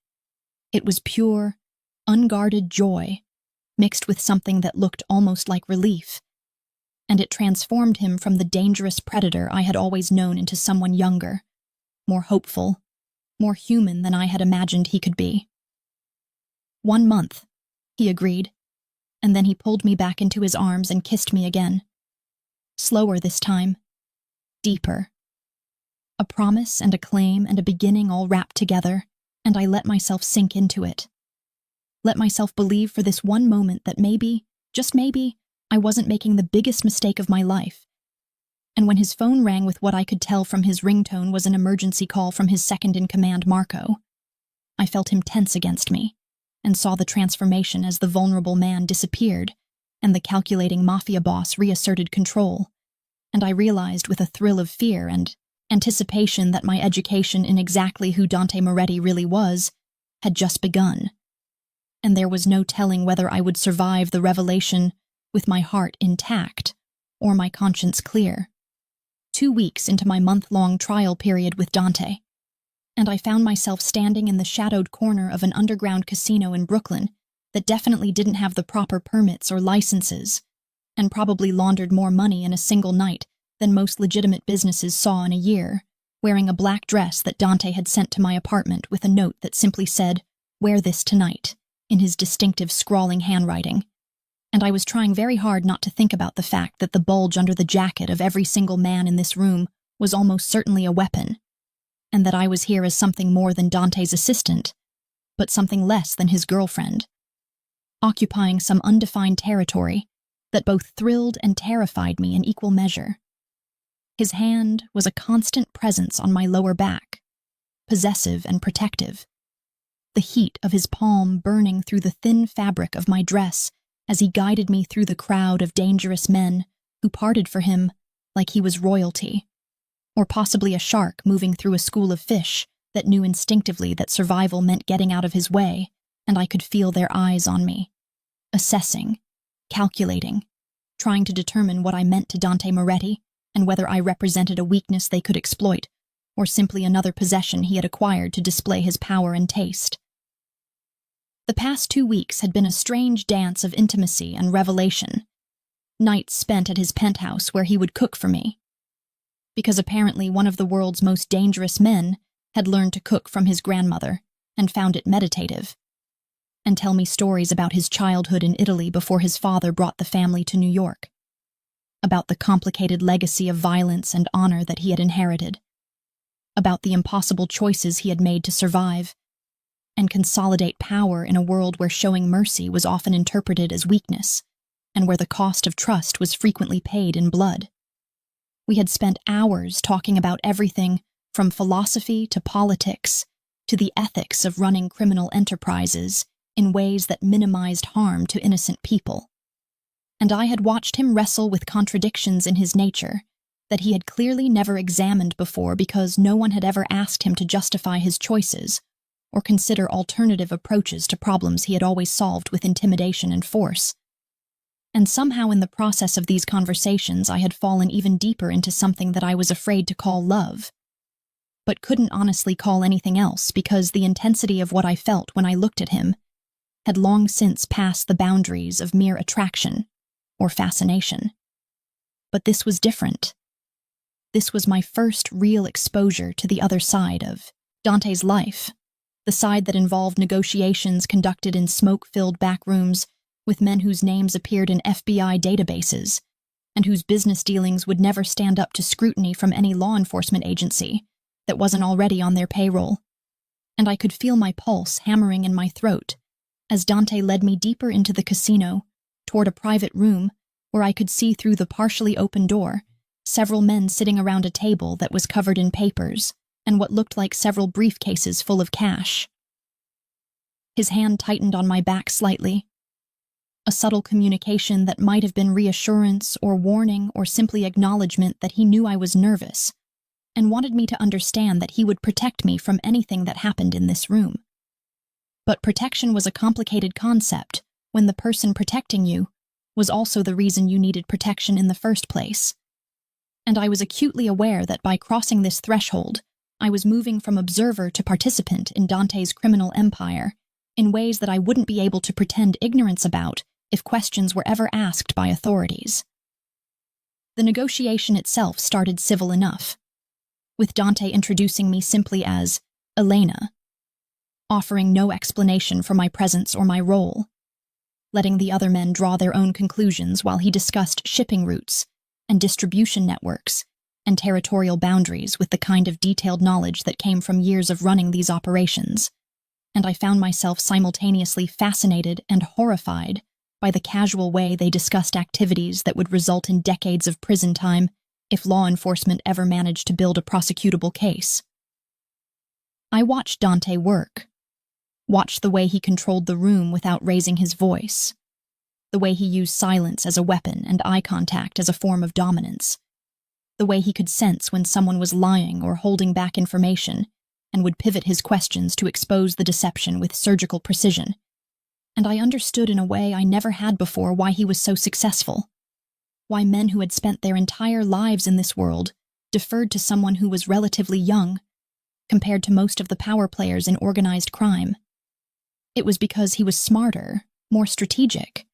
It was pure, unguarded joy, mixed with something that looked almost like relief, and it transformed him from the dangerous predator I had always known into someone younger, more hopeful, more human than I had imagined he could be. 1 month, he agreed, and then he pulled me back into his arms and kissed me again. Slower this time, deeper. A promise and a claim and a beginning all wrapped together, and I let myself sink into it. Let myself believe for this one moment that maybe, just maybe, I wasn't making the biggest mistake of my life. And when his phone rang with what I could tell from his ringtone was an emergency call from his second-in-command, Marco, I felt him tense against me, and saw the transformation as the vulnerable man disappeared and the calculating Mafia boss reasserted control, and I realized with a thrill of fear and anticipation that my education in exactly who Dante Moretti really was had just begun, and there was no telling whether I would survive the revelation with my heart intact or my conscience clear. 2 weeks into my month-long trial period with Dante, and I found myself standing in the shadowed corner of an underground casino in Brooklyn that definitely didn't have the proper permits or licenses, and probably laundered more money in a single night than most legitimate businesses saw in a year, wearing a black dress that Dante had sent to my apartment with a note that simply said, "Wear this tonight," in his distinctive scrawling handwriting. And I was trying very hard not to think about the fact that the bulge under the jacket of every single man in this room was almost certainly a weapon, and that I was here as something more than Dante's assistant, but something less than his girlfriend, occupying some undefined territory that both thrilled and terrified me in equal measure. His hand was a constant presence on my lower back, possessive and protective, the heat of his palm burning through the thin fabric of my dress as he guided me through the crowd of dangerous men who parted for him like he was royalty, or possibly a shark moving through a school of fish that knew instinctively that survival meant getting out of his way, and I could feel their eyes on me, assessing, calculating, trying to determine what I meant to Dante Moretti and whether I represented a weakness they could exploit, or simply another possession he had acquired to display his power and taste. The past 2 weeks had been a strange dance of intimacy and revelation, nights spent at his penthouse where he would cook for me, because apparently one of the world's most dangerous men had learned to cook from his grandmother and found it meditative, and tell me stories about his childhood in Italy before his father brought the family to New York, about the complicated legacy of violence and honor that he had inherited, about the impossible choices he had made to survive and consolidate power in a world where showing mercy was often interpreted as weakness, and where the cost of trust was frequently paid in blood. We had spent hours talking about everything from philosophy to politics to the ethics of running criminal enterprises in ways that minimized harm to innocent people. And I had watched him wrestle with contradictions in his nature that he had clearly never examined before because no one had ever asked him to justify his choices or consider alternative approaches to problems he had always solved with intimidation and force. And somehow in the process of these conversations I had fallen even deeper into something that I was afraid to call love, but couldn't honestly call anything else because the intensity of what I felt when I looked at him had long since passed the boundaries of mere attraction or fascination. But this was different. This was my first real exposure to the other side of Dante's life, the side that involved negotiations conducted in smoke-filled back rooms with men whose names appeared in FBI databases and whose business dealings would never stand up to scrutiny from any law enforcement agency that wasn't already on their payroll. And I could feel my pulse hammering in my throat as Dante led me deeper into the casino, toward a private room where I could see through the partially open door several men sitting around a table that was covered in papers and what looked like several briefcases full of cash. His hand tightened on my back slightly, a subtle communication that might have been reassurance or warning or simply acknowledgement that he knew I was nervous and wanted me to understand that he would protect me from anything that happened in this room. But protection was a complicated concept when the person protecting you was also the reason you needed protection in the first place. And I was acutely aware that by crossing this threshold, I was moving from observer to participant in Dante's criminal empire in ways that I wouldn't be able to pretend ignorance about if questions were ever asked by authorities. The negotiation itself started civil enough, with Dante introducing me simply as Elena, offering no explanation for my presence or my role, letting the other men draw their own conclusions while he discussed shipping routes and distribution networks and territorial boundaries with the kind of detailed knowledge that came from years of running these operations, and I found myself simultaneously fascinated and horrified by the casual way they discussed activities that would result in decades of prison time if law enforcement ever managed to build a prosecutable case. I watched Dante work, watched the way he controlled the room without raising his voice, the way he used silence as a weapon and eye contact as a form of dominance, the way he could sense when someone was lying or holding back information and would pivot his questions to expose the deception with surgical precision. And I understood in a way I never had before why he was so successful, why men who had spent their entire lives in this world deferred to someone who was relatively young compared to most of the power players in organized crime. It was because he was smarter, more strategic,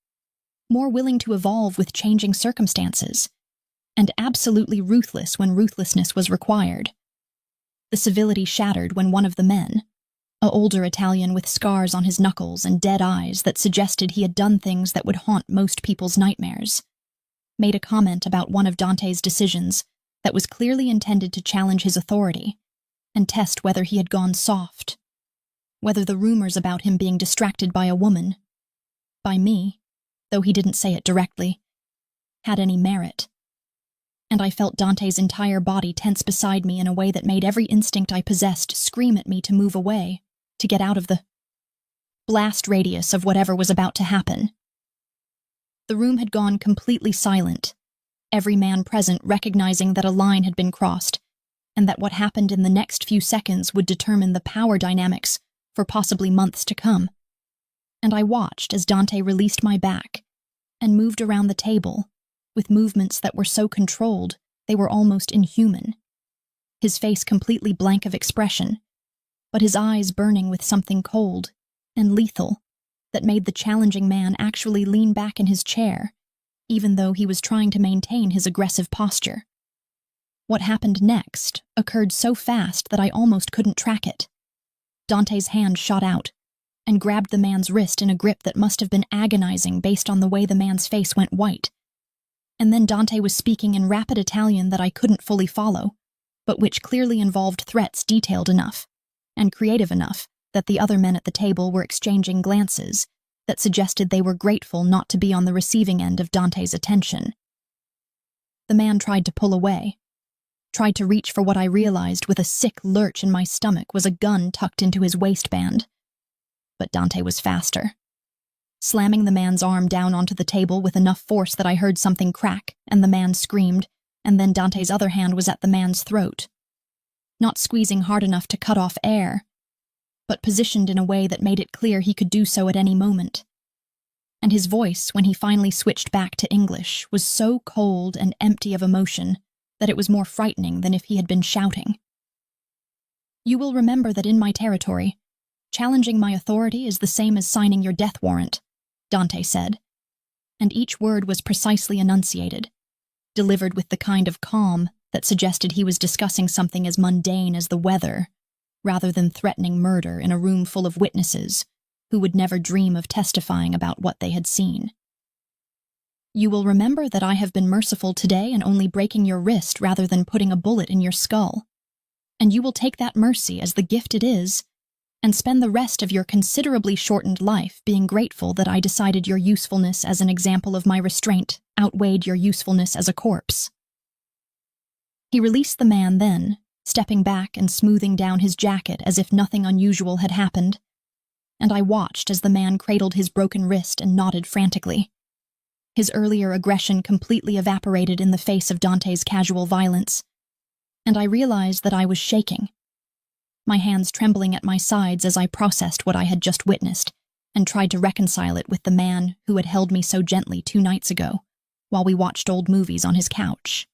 more willing to evolve with changing circumstances, and absolutely ruthless when ruthlessness was required. The civility shattered when one of the men, an older Italian with scars on his knuckles and dead eyes that suggested he had done things that would haunt most people's nightmares, made a comment about one of Dante's decisions that was clearly intended to challenge his authority and test whether he had gone soft, whether the rumors about him being distracted by a woman, by me, though he didn't say it directly, had any merit. And I felt Dante's entire body tense beside me in a way that made every instinct I possessed scream at me to move away, to get out of the blast radius of whatever was about to happen. The room had gone completely silent, every man present recognizing that a line had been crossed, and that what happened in the next few seconds would determine the power dynamics for possibly months to come. And I watched as Dante released my back and moved around the table, with movements that were so controlled they were almost inhuman. His face completely blank of expression, but his eyes burning with something cold and lethal that made the challenging man actually lean back in his chair, even though he was trying to maintain his aggressive posture. What happened next occurred so fast that I almost couldn't track it. Dante's hand shot out and grabbed the man's wrist in a grip that must have been agonizing based on the way the man's face went white. And then Dante was speaking in rapid Italian that I couldn't fully follow, but which clearly involved threats detailed enough and creative enough that the other men at the table were exchanging glances that suggested they were grateful not to be on the receiving end of Dante's attention. The man tried to pull away, tried to reach for what I realized with a sick lurch in my stomach was a gun tucked into his waistband. But Dante was faster, slamming the man's arm down onto the table with enough force that I heard something crack and the man screamed, and then Dante's other hand was at the man's throat, not squeezing hard enough to cut off air, but positioned in a way that made it clear he could do so at any moment. And his voice, when he finally switched back to English, was so cold and empty of emotion that it was more frightening than if he had been shouting. "You will remember that in my territory, challenging my authority is the same as signing your death warrant," Dante said, and each word was precisely enunciated, delivered with the kind of calm that suggested he was discussing something as mundane as the weather, rather than threatening murder in a room full of witnesses who would never dream of testifying about what they had seen. "You will remember that I have been merciful today in only breaking your wrist rather than putting a bullet in your skull, and you will take that mercy as the gift it is and spend the rest of your considerably shortened life being grateful that I decided your usefulness as an example of my restraint outweighed your usefulness as a corpse." He released the man then, stepping back and smoothing down his jacket as if nothing unusual had happened, and I watched as the man cradled his broken wrist and nodded frantically. His earlier aggression completely evaporated in the face of Dante's casual violence, and I realized that I was shaking, my hands trembling at my sides as I processed what I had just witnessed and tried to reconcile it with the man who had held me so gently 2 nights ago while we watched old movies on his couch.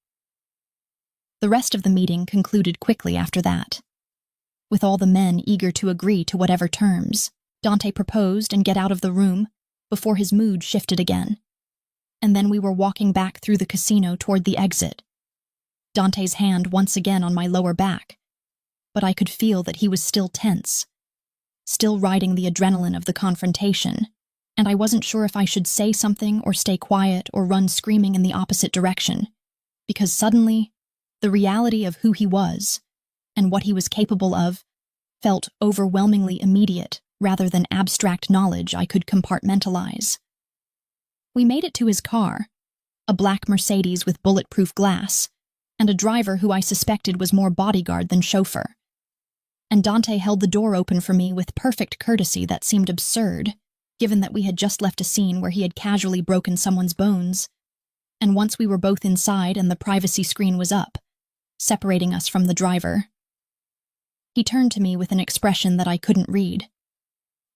The rest of the meeting concluded quickly after that, with all the men eager to agree to whatever terms Dante proposed and get out of the room before his mood shifted again. And then we were walking back through the casino toward the exit, Dante's hand once again on my lower back, but I could feel that he was still tense, still riding the adrenaline of the confrontation, and I wasn't sure if I should say something or stay quiet or run screaming in the opposite direction, because suddenly, the reality of who he was and what he was capable of felt overwhelmingly immediate rather than abstract knowledge I could compartmentalize. We made it to his car, a black Mercedes with bulletproof glass, and a driver who I suspected was more bodyguard than chauffeur. And Dante held the door open for me with perfect courtesy that seemed absurd, given that we had just left a scene where he had casually broken someone's bones. And once we were both inside and the privacy screen was up, separating us from the driver, he turned to me with an expression that I couldn't read,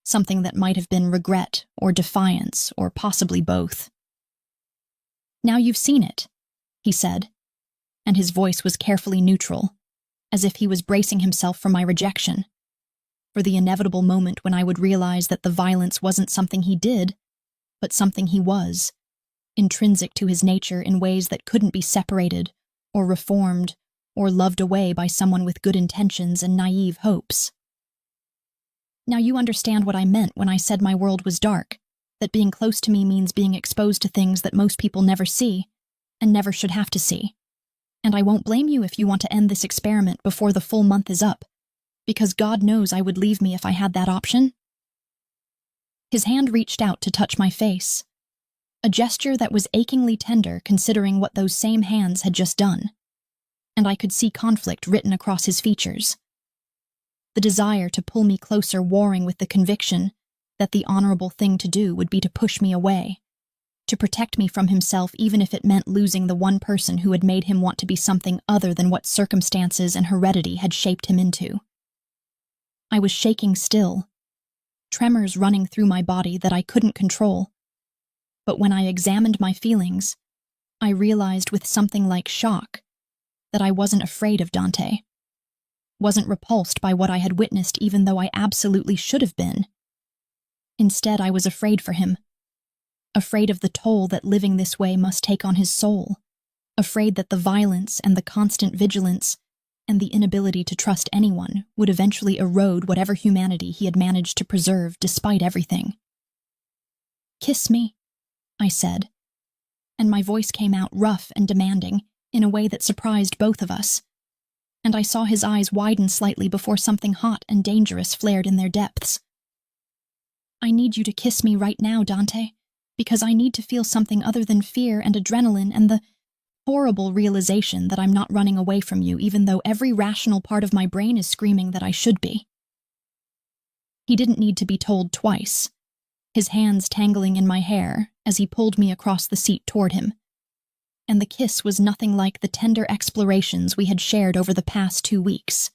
something that might have been regret or defiance or possibly both. "Now you've seen it," he said, and his voice was carefully neutral, as if he was bracing himself for my rejection, for the inevitable moment when I would realize that the violence wasn't something he did, but something he was, intrinsic to his nature in ways that couldn't be separated or reformed or loved away by someone with good intentions and naive hopes. Now you understand what I meant when I said my world was dark, that being close to me means being exposed to things that most people never see and never should have to see. And I won't blame you if you want to end this experiment before the full month is up, because God knows I would leave me if I had that option. His hand reached out to touch my face, a gesture that was achingly tender considering what those same hands had just done, and I could see conflict written across his features. The desire to pull me closer warring with the conviction that the honorable thing to do would be to push me away, to protect me from himself even if it meant losing the one person who had made him want to be something other than what circumstances and heredity had shaped him into. I was shaking still, tremors running through my body that I couldn't control. But when I examined my feelings, I realized with something like shock that I wasn't afraid of Dante, wasn't repulsed by what I had witnessed even though I absolutely should have been. Instead, I was afraid for him, afraid of the toll that living this way must take on his soul, afraid that the violence and the constant vigilance and the inability to trust anyone would eventually erode whatever humanity he had managed to preserve despite everything. "Kiss me," I said, and my voice came out rough and demanding in a way that surprised both of us, and I saw his eyes widen slightly before something hot and dangerous flared in their depths. "I need you to kiss me right now, Dante, because I need to feel something other than fear and adrenaline and the horrible realization that I'm not running away from you even though every rational part of my brain is screaming that I should be." He didn't need to be told twice, his hands tangling in my hair as he pulled me across the seat toward him. And the kiss was nothing like the tender explorations we had shared over the past 2 weeks.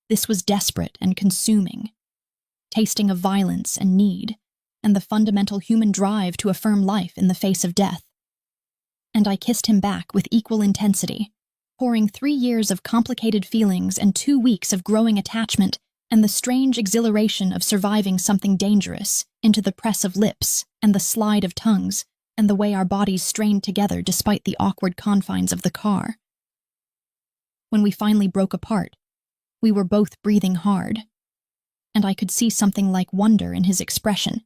This was desperate and consuming, tasting of violence and need, and the fundamental human drive to affirm life in the face of death. And I kissed him back with equal intensity, pouring 3 years of complicated feelings and 2 weeks of growing attachment and the strange exhilaration of surviving something dangerous into the press of lips and the slide of tongues and the way our bodies strained together despite the awkward confines of the car. When we finally broke apart, we were both breathing hard, and I could see something like wonder in his expression,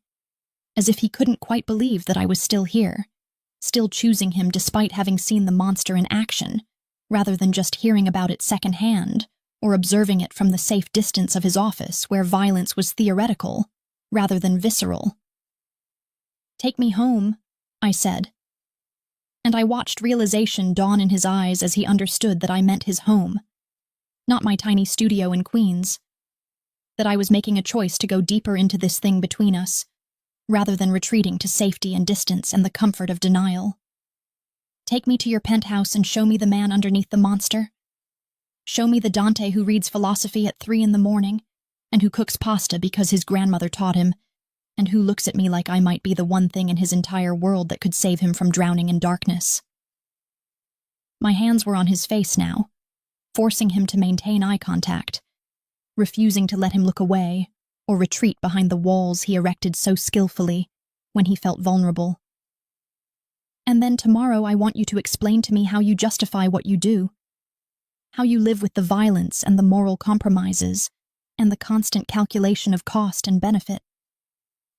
as if he couldn't quite believe that I was still here, still choosing him despite having seen the monster in action, rather than just hearing about it secondhand or observing it from the safe distance of his office where violence was theoretical rather than visceral. "Take me home," I said, and I watched realization dawn in his eyes as he understood that I meant his home, not my tiny studio in Queens, that I was making a choice to go deeper into this thing between us, rather than retreating to safety and distance and the comfort of denial. "Take me to your penthouse and show me the man underneath the monster. Show me the Dante who reads philosophy at 3 in the morning, and who cooks pasta because his grandmother taught him, and who looks at me like I might be the one thing in his entire world that could save him from drowning in darkness." My hands were on his face now, forcing him to maintain eye contact, refusing to let him look away or retreat behind the walls he erected so skillfully when he felt vulnerable. "And then tomorrow I want you to explain to me how you justify what you do, how you live with the violence and the moral compromises and the constant calculation of cost and benefit.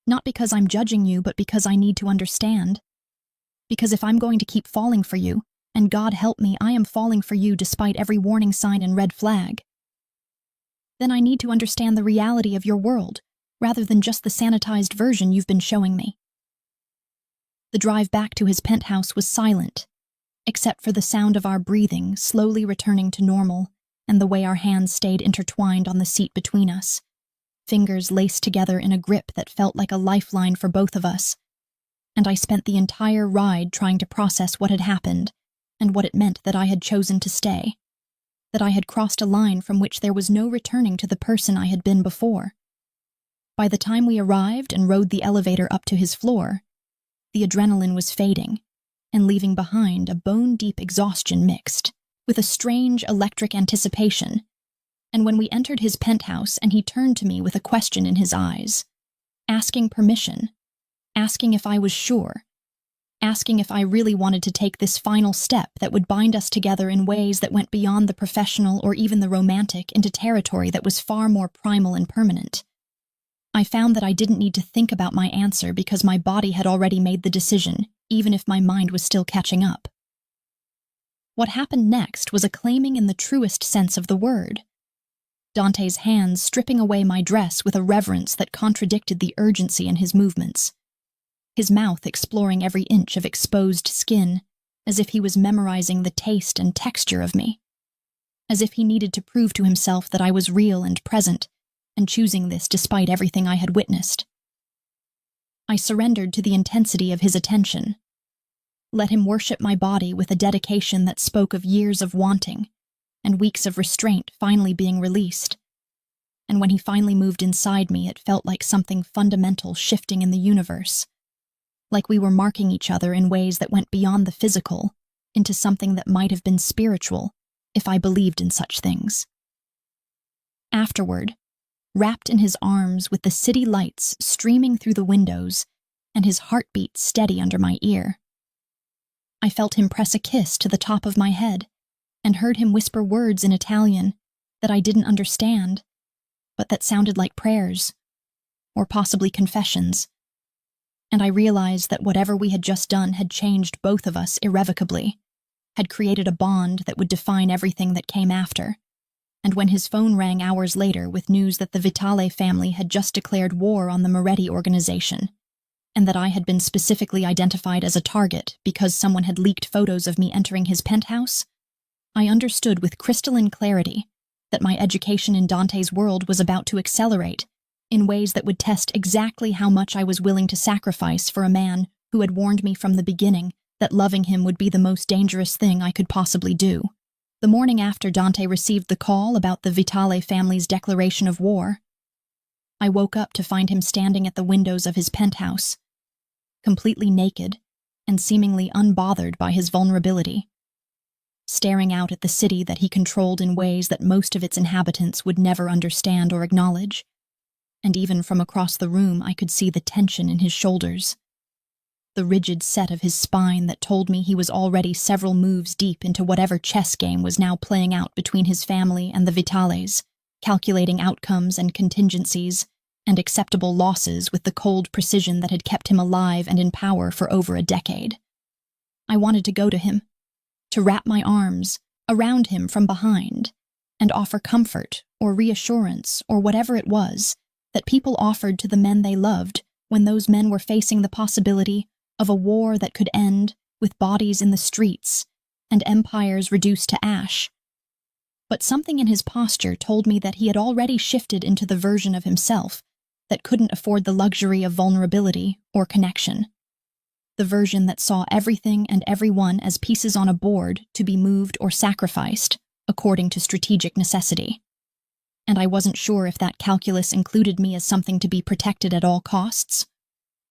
Not because I'm judging you, but because I need to understand. Because if I'm going to keep falling for you, and God help me, I am falling for you despite every warning sign and red flag, then I need to understand the reality of your world, rather than just the sanitized version you've been showing me." The drive back to his penthouse was silent, except for the sound of our breathing slowly returning to normal and the way our hands stayed intertwined on the seat between us, fingers laced together in a grip that felt like a lifeline for both of us, and I spent the entire ride trying to process what had happened and what it meant that I had chosen to stay, that I had crossed a line from which there was no returning to the person I had been before. By the time we arrived and rode the elevator up to his floor, the adrenaline was fading and leaving behind a bone-deep exhaustion mixed with a strange electric anticipation. And when we entered his penthouse and he turned to me with a question in his eyes, asking permission, asking if I was sure, asking if I really wanted to take this final step that would bind us together in ways that went beyond the professional or even the romantic into territory that was far more primal and permanent. I found that I didn't need to think about my answer because my body had already made the decision, even if my mind was still catching up. What happened next was a claiming in the truest sense of the word. Dante's hands stripping away my dress with a reverence that contradicted the urgency in his movements. His mouth exploring every inch of exposed skin, as if he was memorizing the taste and texture of me. As if he needed to prove to himself that I was real and present, and choosing this despite everything I had witnessed. I surrendered to the intensity of his attention. Let him worship my body with a dedication that spoke of years of wanting, and weeks of restraint finally being released. And when he finally moved inside me, it felt like something fundamental shifting in the universe. Like we were marking each other in ways that went beyond the physical, into something that might have been spiritual, if I believed in such things. Afterward, wrapped in his arms with the city lights streaming through the windows and his heartbeat steady under my ear, I felt him press a kiss to the top of my head and heard him whisper words in Italian that I didn't understand, but that sounded like prayers, or possibly confessions. And I realized that whatever we had just done had changed both of us irrevocably, had created a bond that would define everything that came after. And when his phone rang hours later with news that the Vitale family had just declared war on the Moretti organization, and that I had been specifically identified as a target because someone had leaked photos of me entering his penthouse, I understood with crystalline clarity that my education in Dante's world was about to accelerate in ways that would test exactly how much I was willing to sacrifice for a man who had warned me from the beginning that loving him would be the most dangerous thing I could possibly do. The morning after Dante received the call about the Vitale family's declaration of war, I woke up to find him standing at the windows of his penthouse, completely naked and seemingly unbothered by his vulnerability, staring out at the city that he controlled in ways that most of its inhabitants would never understand or acknowledge. And even from across the room I could see the tension in his shoulders, the rigid set of his spine that told me he was already several moves deep into whatever chess game was now playing out between his family and the Vitales, calculating outcomes and contingencies and acceptable losses with the cold precision that had kept him alive and in power for over a decade. I wanted to go to him, to wrap my arms around him from behind, and offer comfort or reassurance or whatever it was that people offered to the men they loved when those men were facing the possibility of a war that could end with bodies in the streets and empires reduced to ash. But something in his posture told me that he had already shifted into the version of himself that couldn't afford the luxury of vulnerability or connection. The version that saw everything and everyone as pieces on a board to be moved or sacrificed according to strategic necessity. And I wasn't sure if that calculus included me as something to be protected at all costs,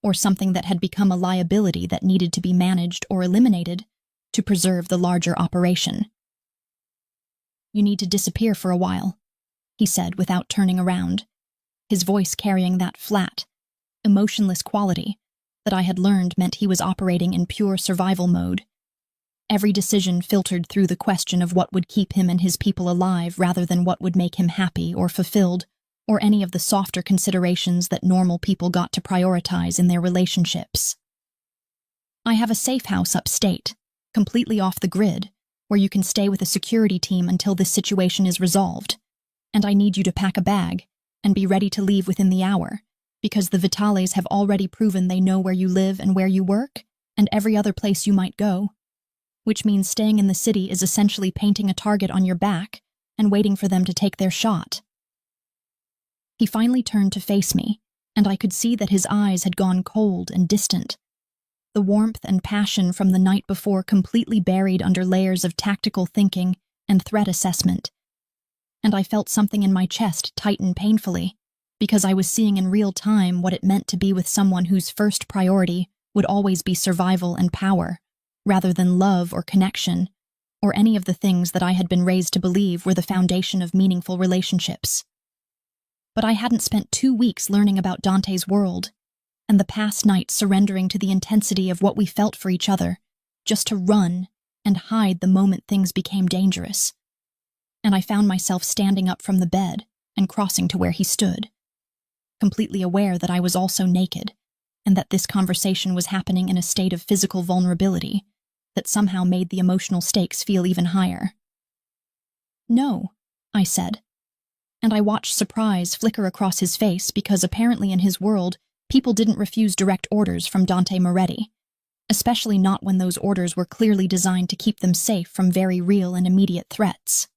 or something that had become a liability that needed to be managed or eliminated to preserve the larger operation. "You need to disappear for a while," he said without turning around, his voice carrying that flat, emotionless quality that I had learned meant he was operating in pure survival mode. Every decision filtered through the question of what would keep him and his people alive rather than what would make him happy or fulfilled, or any of the softer considerations that normal people got to prioritize in their relationships. "I have a safe house upstate, completely off the grid, where you can stay with a security team until this situation is resolved, and I need you to pack a bag and be ready to leave within the hour, because the Vitales have already proven they know where you live and where you work, and every other place you might go. Which means staying in the city is essentially painting a target on your back and waiting for them to take their shot." He finally turned to face me, and I could see that his eyes had gone cold and distant, the warmth and passion from the night before completely buried under layers of tactical thinking and threat assessment. And I felt something in my chest tighten painfully, because I was seeing in real time what it meant to be with someone whose first priority would always be survival and power, rather than love or connection, or any of the things that I had been raised to believe were the foundation of meaningful relationships. But I hadn't spent 2 weeks learning about Dante's world, and the past night surrendering to the intensity of what we felt for each other, just to run and hide the moment things became dangerous. And I found myself standing up from the bed and crossing to where he stood, completely aware that I was also naked, and that this conversation was happening in a state of physical vulnerability that somehow made the emotional stakes feel even higher. "No," I said, and I watched surprise flicker across his face because apparently in his world, people didn't refuse direct orders from Dante Moretti, especially not when those orders were clearly designed to keep them safe from very real and immediate threats.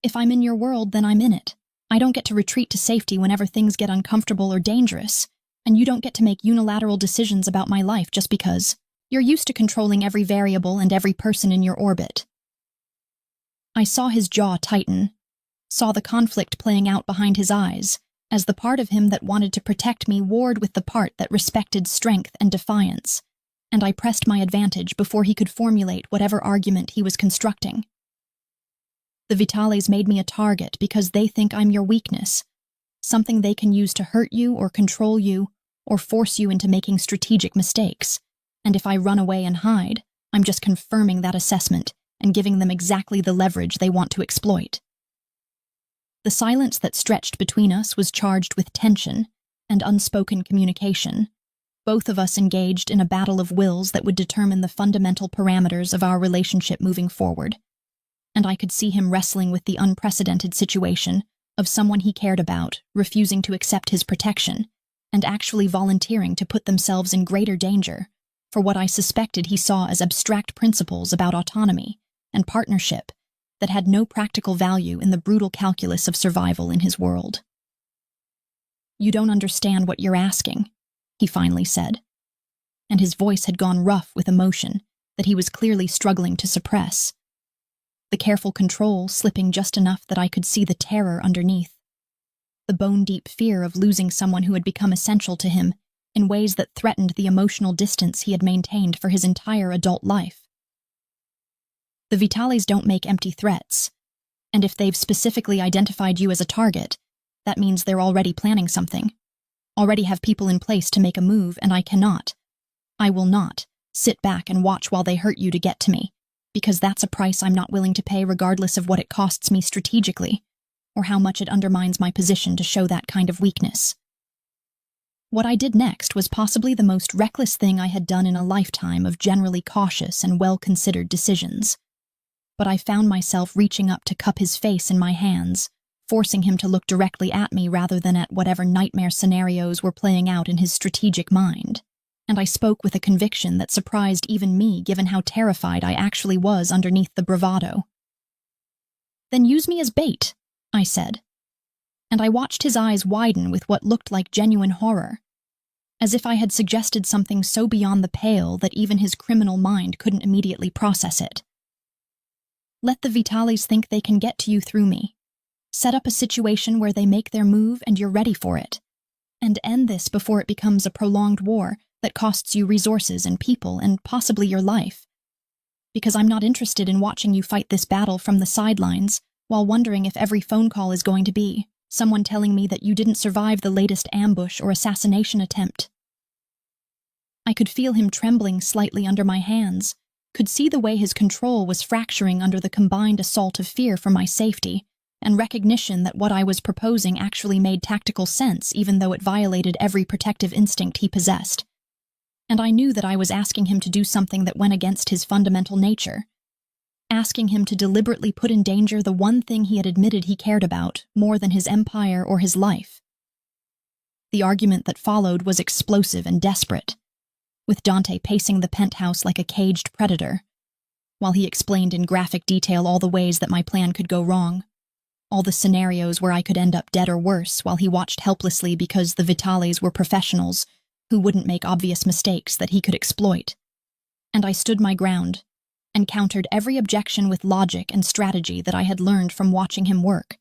"If I'm in your world, then I'm in it. I don't get to retreat to safety whenever things get uncomfortable or dangerous, and you don't get to make unilateral decisions about my life just because you're used to controlling every variable and every person in your orbit." I saw his jaw tighten, saw the conflict playing out behind his eyes, as the part of him that wanted to protect me warred with the part that respected strength and defiance, and I pressed my advantage before he could formulate whatever argument he was constructing. "The Vitales made me a target because they think I'm your weakness, something they can use to hurt you or control you or force you into making strategic mistakes, and if I run away and hide, I'm just confirming that assessment and giving them exactly the leverage they want to exploit." The silence that stretched between us was charged with tension and unspoken communication, both of us engaged in a battle of wills that would determine the fundamental parameters of our relationship moving forward. And I could see him wrestling with the unprecedented situation of someone he cared about refusing to accept his protection and actually volunteering to put themselves in greater danger for what I suspected he saw as abstract principles about autonomy and partnership that had no practical value in the brutal calculus of survival in his world. "You don't understand what you're asking," he finally said, and his voice had gone rough with emotion that he was clearly struggling to suppress, the careful control slipping just enough that I could see the terror underneath, the bone-deep fear of losing someone who had become essential to him in ways that threatened the emotional distance he had maintained for his entire adult life. "The Vitales don't make empty threats, and if they've specifically identified you as a target, that means they're already planning something, already have people in place to make a move, and I will not, sit back and watch while they hurt you to get to me, because that's a price I'm not willing to pay regardless of what it costs me strategically, or how much it undermines my position to show that kind of weakness." What I did next was possibly the most reckless thing I had done in a lifetime of generally cautious and well-considered decisions. But I found myself reaching up to cup his face in my hands, forcing him to look directly at me rather than at whatever nightmare scenarios were playing out in his strategic mind. And I spoke with a conviction that surprised even me given how terrified I actually was underneath the bravado. "Then use me as bait," I said. And I watched his eyes widen with what looked like genuine horror, as if I had suggested something so beyond the pale that even his criminal mind couldn't immediately process it. "Let the Vitales think they can get to you through me. Set up a situation where they make their move and you're ready for it. And end this before it becomes a prolonged war that costs you resources and people and possibly your life. Because I'm not interested in watching you fight this battle from the sidelines while wondering if every phone call is going to be someone telling me that you didn't survive the latest ambush or assassination attempt." I could feel him trembling slightly under my hands, could see the way his control was fracturing under the combined assault of fear for my safety and recognition that what I was proposing actually made tactical sense even though it violated every protective instinct he possessed. And I knew that I was asking him to do something that went against his fundamental nature, asking him to deliberately put in danger the one thing he had admitted he cared about more than his empire or his life. The argument that followed was explosive and desperate, with Dante pacing the penthouse like a caged predator, while he explained in graphic detail all the ways that my plan could go wrong, all the scenarios where I could end up dead or worse, while he watched helplessly because the Vitales were professionals who wouldn't make obvious mistakes that he could exploit. And I stood my ground and countered every objection with logic and strategy that I had learned from watching him work,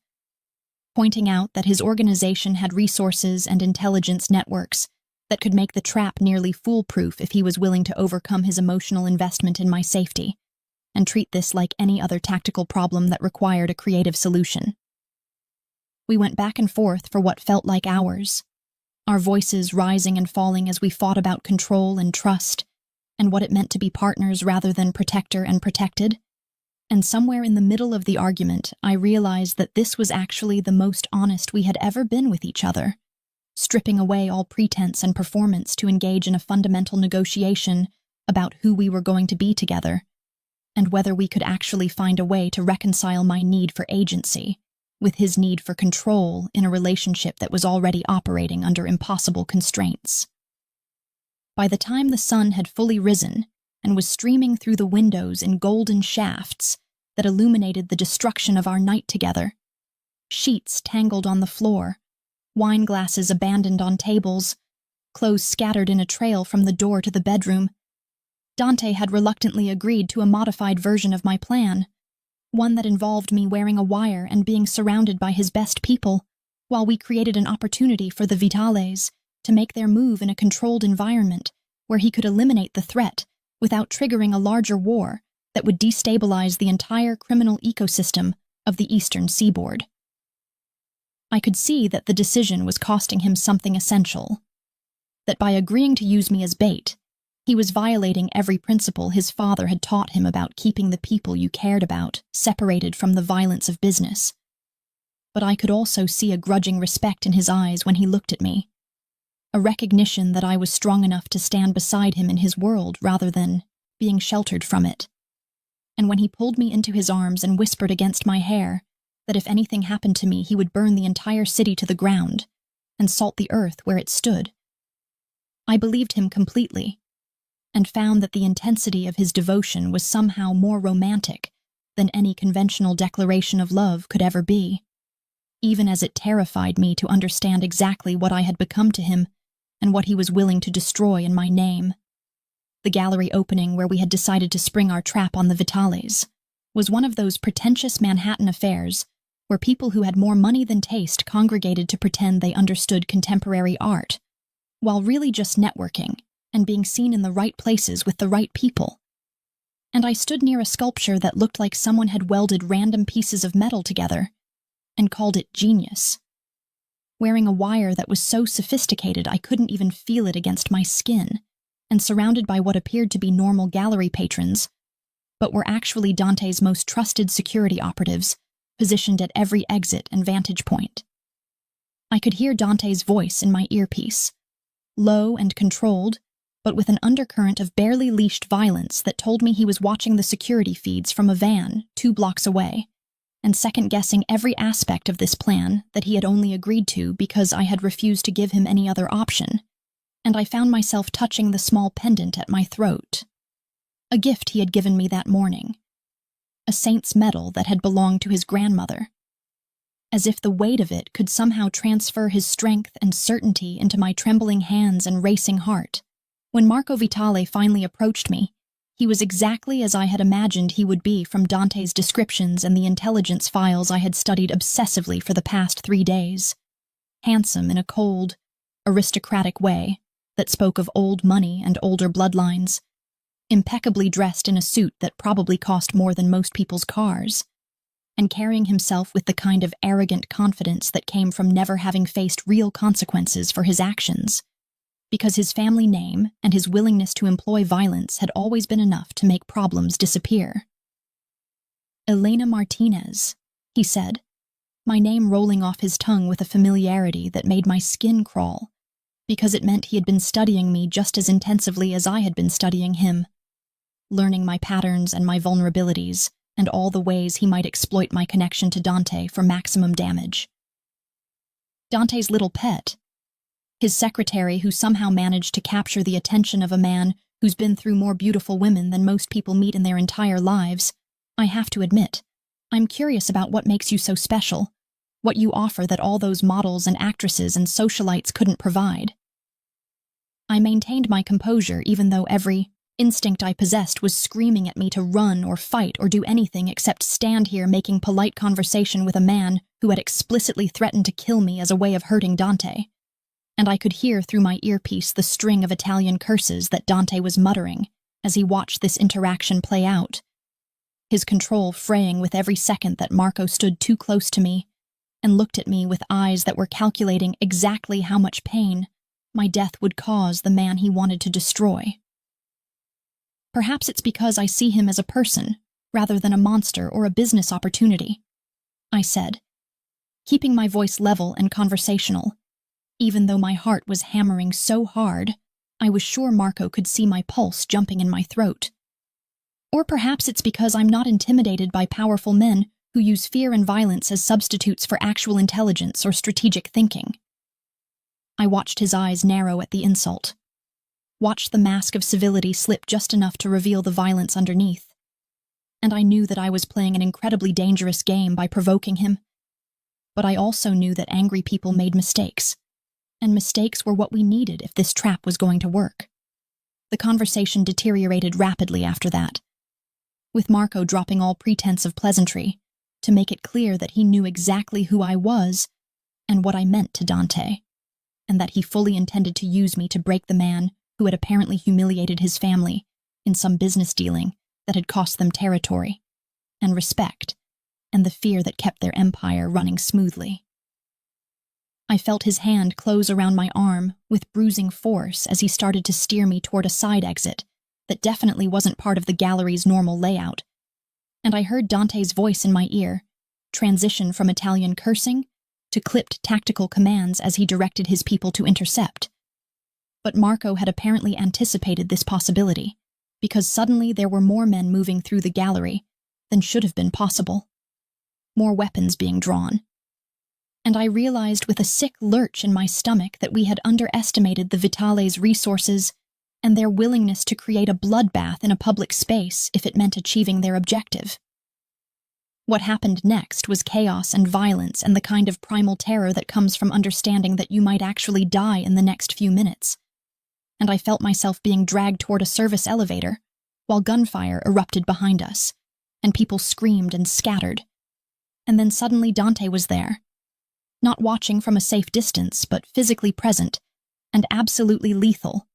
pointing out that his organization had resources and intelligence networks that could make the trap nearly foolproof if he was willing to overcome his emotional investment in my safety, and treat this like any other tactical problem that required a creative solution. We went back and forth for what felt like hours, our voices rising and falling as we fought about control and trust, and what it meant to be partners rather than protector and protected. And somewhere in the middle of the argument, I realized that this was actually the most honest we had ever been with each other, stripping away all pretense and performance to engage in a fundamental negotiation about who we were going to be together, and whether we could actually find a way to reconcile my need for agency with his need for control in a relationship that was already operating under impossible constraints. By the time the sun had fully risen and was streaming through the windows in golden shafts that illuminated the destruction of our night together, sheets tangled on the floor, wine glasses abandoned on tables, clothes scattered in a trail from the door to the bedroom, Dante had reluctantly agreed to a modified version of my plan, one that involved me wearing a wire and being surrounded by his best people, while we created an opportunity for the Vitales to make their move in a controlled environment where he could eliminate the threat without triggering a larger war that would destabilize the entire criminal ecosystem of the eastern seaboard. I could see that the decision was costing him something essential, that by agreeing to use me as bait, he was violating every principle his father had taught him about keeping the people you cared about separated from the violence of business. But I could also see a grudging respect in his eyes when he looked at me, a recognition that I was strong enough to stand beside him in his world rather than being sheltered from it. And when he pulled me into his arms and whispered against my hair that if anything happened to me he would burn the entire city to the ground and salt the earth where it stood, I believed him completely, and found that the intensity of his devotion was somehow more romantic than any conventional declaration of love could ever be, even as it terrified me to understand exactly what I had become to him and what he was willing to destroy in my name. The gallery opening where we had decided to spring our trap on the Vitales was one of those pretentious Manhattan affairs where people who had more money than taste congregated to pretend they understood contemporary art, while really just networking and being seen in the right places with the right people. And I stood near a sculpture that looked like someone had welded random pieces of metal together and called it genius, wearing a wire that was so sophisticated I couldn't even feel it against my skin, and surrounded by what appeared to be normal gallery patrons, but were actually Dante's most trusted security operatives, positioned at every exit and vantage point. I could hear Dante's voice in my earpiece, low and controlled, but with an undercurrent of barely leashed violence that told me he was watching the security feeds from a van 2 blocks away, and second-guessing every aspect of this plan that he had only agreed to because I had refused to give him any other option, and I found myself touching the small pendant at my throat, a gift he had given me that morning, a saint's medal that had belonged to his grandmother, as if the weight of it could somehow transfer his strength and certainty into my trembling hands and racing heart. When Marco Vitale finally approached me, he was exactly as I had imagined he would be from Dante's descriptions and the intelligence files I had studied obsessively for the past 3 days. Handsome in a cold, aristocratic way that spoke of old money and older bloodlines, impeccably dressed in a suit that probably cost more than most people's cars, and carrying himself with the kind of arrogant confidence that came from never having faced real consequences for his actions, because his family name and his willingness to employ violence had always been enough to make problems disappear. "Elena Martinez," he said, my name rolling off his tongue with a familiarity that made my skin crawl, because it meant he had been studying me just as intensively as I had been studying him, learning my patterns and my vulnerabilities, and all the ways he might exploit my connection to Dante for maximum damage. Dante's little pet, his secretary who somehow managed to capture the attention of a man who's been through more beautiful women than most people meet in their entire lives. I have to admit, I'm curious about what makes you so special, what you offer that all those models and actresses and socialites couldn't provide. I maintained my composure even though every instinct I possessed was screaming at me to run or fight or do anything except stand here making polite conversation with a man who had explicitly threatened to kill me as a way of hurting Dante. And I could hear through my earpiece the string of Italian curses that Dante was muttering as he watched this interaction play out, his control fraying with every second that Marco stood too close to me and looked at me with eyes that were calculating exactly how much pain my death would cause the man he wanted to destroy. Perhaps it's because I see him as a person, rather than a monster or a business opportunity, I said, keeping my voice level and conversational, even though my heart was hammering so hard I was sure Marco could see my pulse jumping in my throat. Or perhaps it's because I'm not intimidated by powerful men who use fear and violence as substitutes for actual intelligence or strategic thinking. I watched his eyes narrow at the insult, watched the mask of civility slip just enough to reveal the violence underneath, and I knew that I was playing an incredibly dangerous game by provoking him. But I also knew that angry people made mistakes, and mistakes were what we needed if this trap was going to work. The conversation deteriorated rapidly after that, with Marco dropping all pretense of pleasantry to make it clear that he knew exactly who I was and what I meant to Dante, and that he fully intended to use me to break the man who had apparently humiliated his family in some business dealing that had cost them territory and respect and the fear that kept their empire running smoothly. I felt his hand close around my arm with bruising force as he started to steer me toward a side exit that definitely wasn't part of the gallery's normal layout, and I heard Dante's voice in my ear transition from Italian cursing to clipped tactical commands as he directed his people to intercept. But Marco had apparently anticipated this possibility, because suddenly there were more men moving through the gallery than should have been possible. More weapons being drawn. And I realized with a sick lurch in my stomach that we had underestimated the Vitale's resources and their willingness to create a bloodbath in a public space if it meant achieving their objective. What happened next was chaos and violence and the kind of primal terror that comes from understanding that you might actually die in the next few minutes. And I felt myself being dragged toward a service elevator, while gunfire erupted behind us, and people screamed and scattered. And then suddenly Dante was there, not watching from a safe distance, but physically present, and absolutely lethal,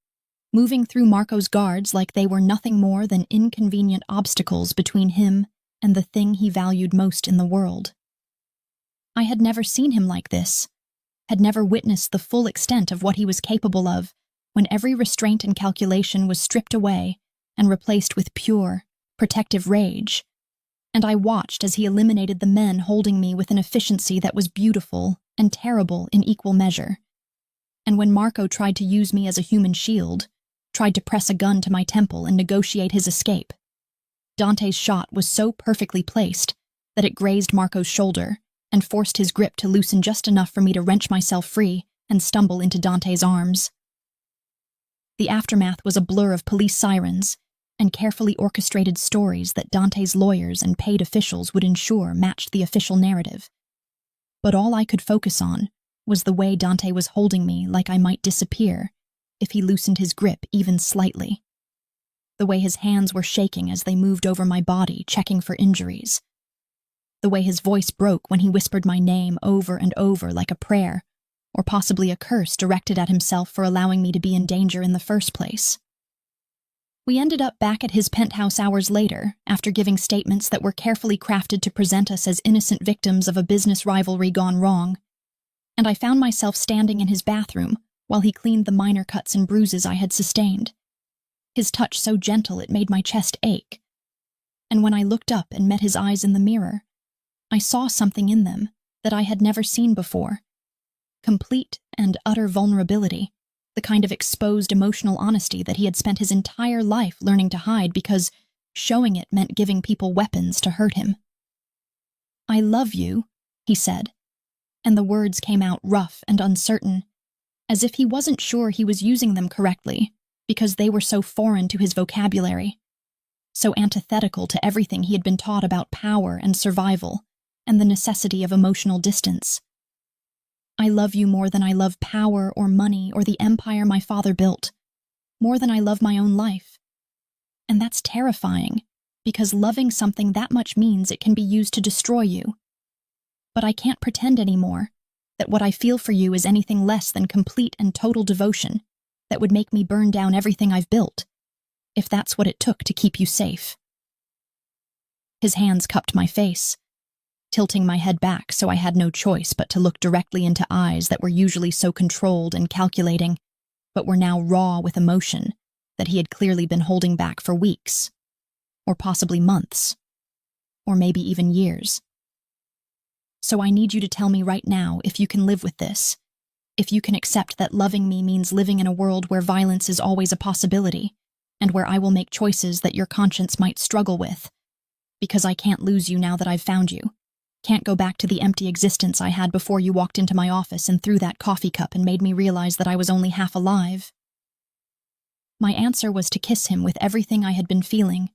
moving through Marco's guards like they were nothing more than inconvenient obstacles between him and the thing he valued most in the world. I had never seen him like this, had never witnessed the full extent of what he was capable of when every restraint and calculation was stripped away and replaced with pure, protective rage. And I watched as he eliminated the men holding me with an efficiency that was beautiful and terrible in equal measure. And when Marco tried to use me as a human shield, tried to press a gun to my temple and negotiate his escape, Dante's shot was so perfectly placed that it grazed Marco's shoulder and forced his grip to loosen just enough for me to wrench myself free and stumble into Dante's arms. The aftermath was a blur of police sirens and carefully orchestrated stories that Dante's lawyers and paid officials would ensure matched the official narrative. But all I could focus on was the way Dante was holding me like I might disappear if he loosened his grip even slightly. The way his hands were shaking as they moved over my body, checking for injuries. The way his voice broke when he whispered my name over and over like a prayer, or possibly a curse directed at himself for allowing me to be in danger in the first place. We ended up back at his penthouse hours later, after giving statements that were carefully crafted to present us as innocent victims of a business rivalry gone wrong, and I found myself standing in his bathroom while he cleaned the minor cuts and bruises I had sustained. His touch so gentle it made my chest ache. And when I looked up and met his eyes in the mirror, I saw something in them that I had never seen before. Complete and utter vulnerability, the kind of exposed emotional honesty that he had spent his entire life learning to hide because showing it meant giving people weapons to hurt him. "I love you," he said, and the words came out rough and uncertain, as if he wasn't sure he was using them correctly because they were so foreign to his vocabulary, so antithetical to everything he had been taught about power and survival and the necessity of emotional distance. "I love you more than I love power or money or the empire my father built, more than I love my own life. And that's terrifying, because loving something that much means it can be used to destroy you. But I can't pretend anymore that what I feel for you is anything less than complete and total devotion that would make me burn down everything I've built, if that's what it took to keep you safe." His hands cupped my face, tilting my head back so I had no choice but to look directly into eyes that were usually so controlled and calculating, but were now raw with emotion that he had clearly been holding back for weeks, or possibly months, or maybe even years. So I need you to tell me right now if you can live with this, if you can accept that loving me means living in a world where violence is always a possibility, and where I will make choices that your conscience might struggle with, because I can't lose you now that I've found you. Can't go back to the empty existence I had before you walked into my office and threw that coffee cup and made me realize that I was only half alive. My answer was to kiss him with everything I had been feeling,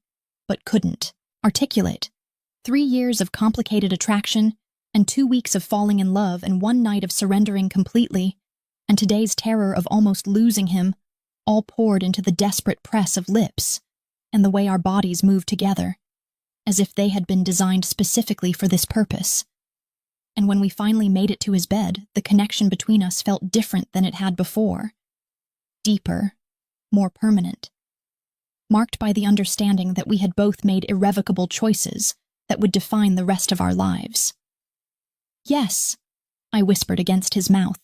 but couldn't articulate. 3 years of complicated attraction, and 2 weeks of falling in love, and 1 night of surrendering completely, and today's terror of almost losing him, all poured into the desperate press of lips, and the way our bodies moved together, as if they had been designed specifically for this purpose. And when we finally made it to his bed, the connection between us felt different than it had before. Deeper, more permanent, marked by the understanding that we had both made irrevocable choices that would define the rest of our lives. Yes, I whispered against his mouth,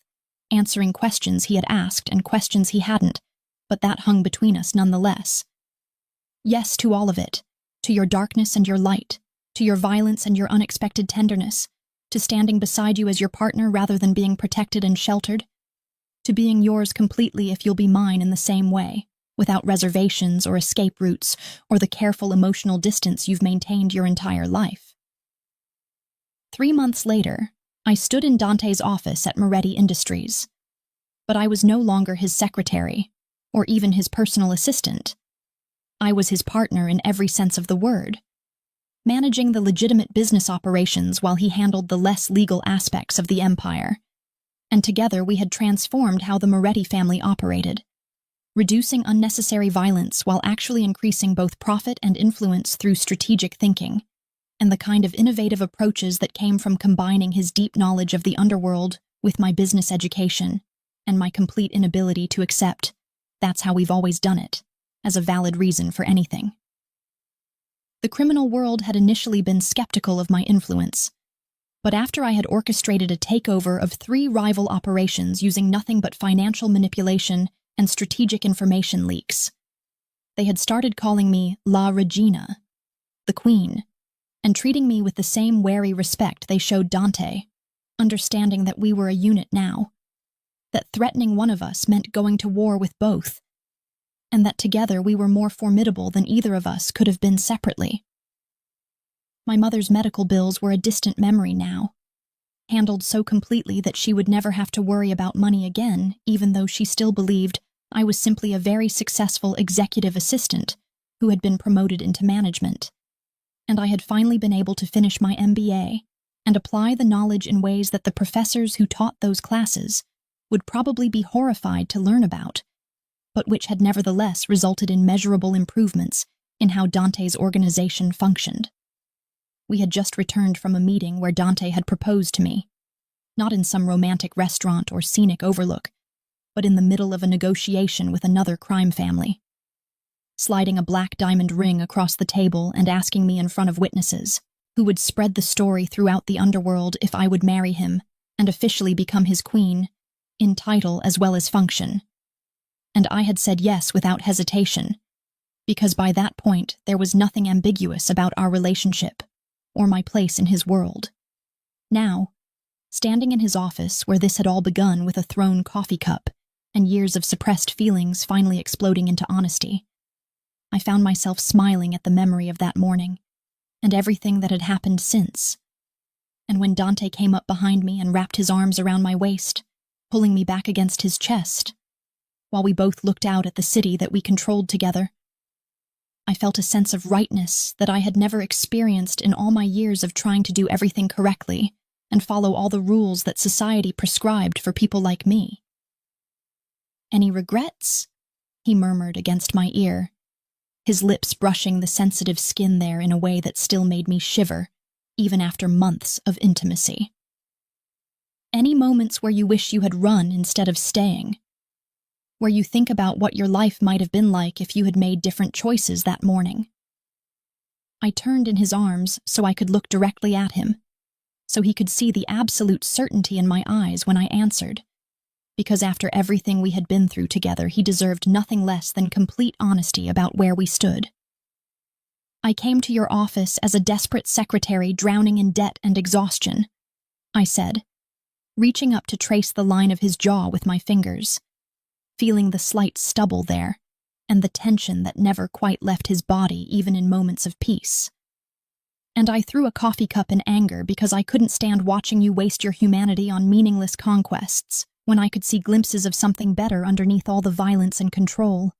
answering questions he had asked and questions he hadn't, but that hung between us nonetheless. Yes to all of it, to your darkness and your light, to your violence and your unexpected tenderness, to standing beside you as your partner rather than being protected and sheltered, to being yours completely if you'll be mine in the same way, without reservations or escape routes or the careful emotional distance you've maintained your entire life. 3 months later, I stood in Dante's office at Moretti Industries, but I was no longer his secretary, or even his personal assistant. I was his partner in every sense of the word, managing the legitimate business operations while he handled the less legal aspects of the empire. And together we had transformed how the Moretti family operated, reducing unnecessary violence while actually increasing both profit and influence through strategic thinking, and the kind of innovative approaches that came from combining his deep knowledge of the underworld with my business education and my complete inability to accept "that's how we've always done it" as a valid reason for anything. The criminal world had initially been skeptical of my influence, but after I had orchestrated a takeover of 3 rival operations using nothing but financial manipulation and strategic information leaks, they had started calling me La Regina, the Queen, and treating me with the same wary respect they showed Dante, understanding that we were a unit now, that threatening one of us meant going to war with both, and that together we were more formidable than either of us could have been separately. My mother's medical bills were a distant memory now, handled so completely that she would never have to worry about money again, even though she still believed I was simply a very successful executive assistant who had been promoted into management. And I had finally been able to finish my MBA and apply the knowledge in ways that the professors who taught those classes would probably be horrified to learn about, but which had nevertheless resulted in measurable improvements in how Dante's organization functioned. We had just returned from a meeting where Dante had proposed to me, not in some romantic restaurant or scenic overlook, but in the middle of a negotiation with another crime family, sliding a black diamond ring across the table and asking me in front of witnesses, who would spread the story throughout the underworld if I would marry him and officially become his queen, in title as well as function. And I had said yes without hesitation, because by that point there was nothing ambiguous about our relationship or my place in his world. Now, standing in his office where this had all begun with a thrown coffee cup and years of suppressed feelings finally exploding into honesty, I found myself smiling at the memory of that morning and everything that had happened since. And when Dante came up behind me and wrapped his arms around my waist, pulling me back against his chest, while we both looked out at the city that we controlled together, I felt a sense of rightness that I had never experienced in all my years of trying to do everything correctly and follow all the rules that society prescribed for people like me. "Any regrets?" he murmured against my ear, his lips brushing the sensitive skin there in a way that still made me shiver, even after months of intimacy. "Any moments where you wish you had run instead of staying? Where you think about what your life might have been like if you had made different choices that morning?" I turned in his arms so I could look directly at him, so he could see the absolute certainty in my eyes when I answered, because after everything we had been through together, he deserved nothing less than complete honesty about where we stood. I came to your office as a desperate secretary drowning in debt and exhaustion, I said, reaching up to trace the line of his jaw with my fingers, feeling the slight stubble there and the tension that never quite left his body even in moments of peace. And I threw a coffee cup in anger because I couldn't stand watching you waste your humanity on meaningless conquests when I could see glimpses of something better underneath all the violence and control.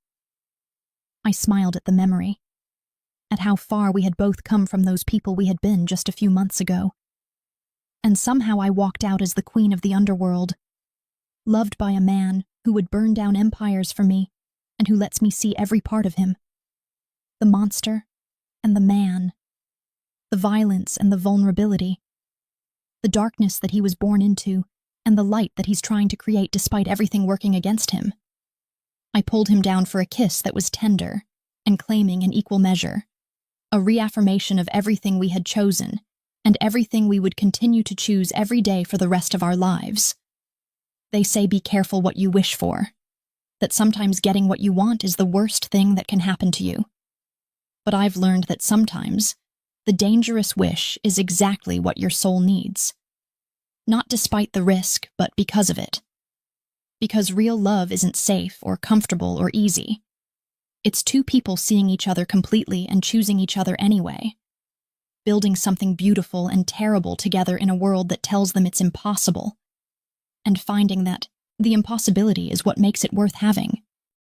I smiled at the memory, at how far we had both come from those people we had been just a few months ago. And somehow I walked out as the queen of the underworld, loved by a man who would burn down empires for me and who lets me see every part of him. The monster and the man, the violence and the vulnerability, the darkness that he was born into, and the light that he's trying to create despite everything working against him. I pulled him down for a kiss that was tender and claiming an equal measure, a reaffirmation of everything we had chosen and everything we would continue to choose every day for the rest of our lives. They say be careful what you wish for, that sometimes getting what you want is the worst thing that can happen to you. But I've learned that sometimes the dangerous wish is exactly what your soul needs. Not despite the risk, but because of it. Because real love isn't safe or comfortable or easy. It's two people seeing each other completely and choosing each other anyway. Building something beautiful and terrible together in a world that tells them it's impossible. And finding that the impossibility is what makes it worth having.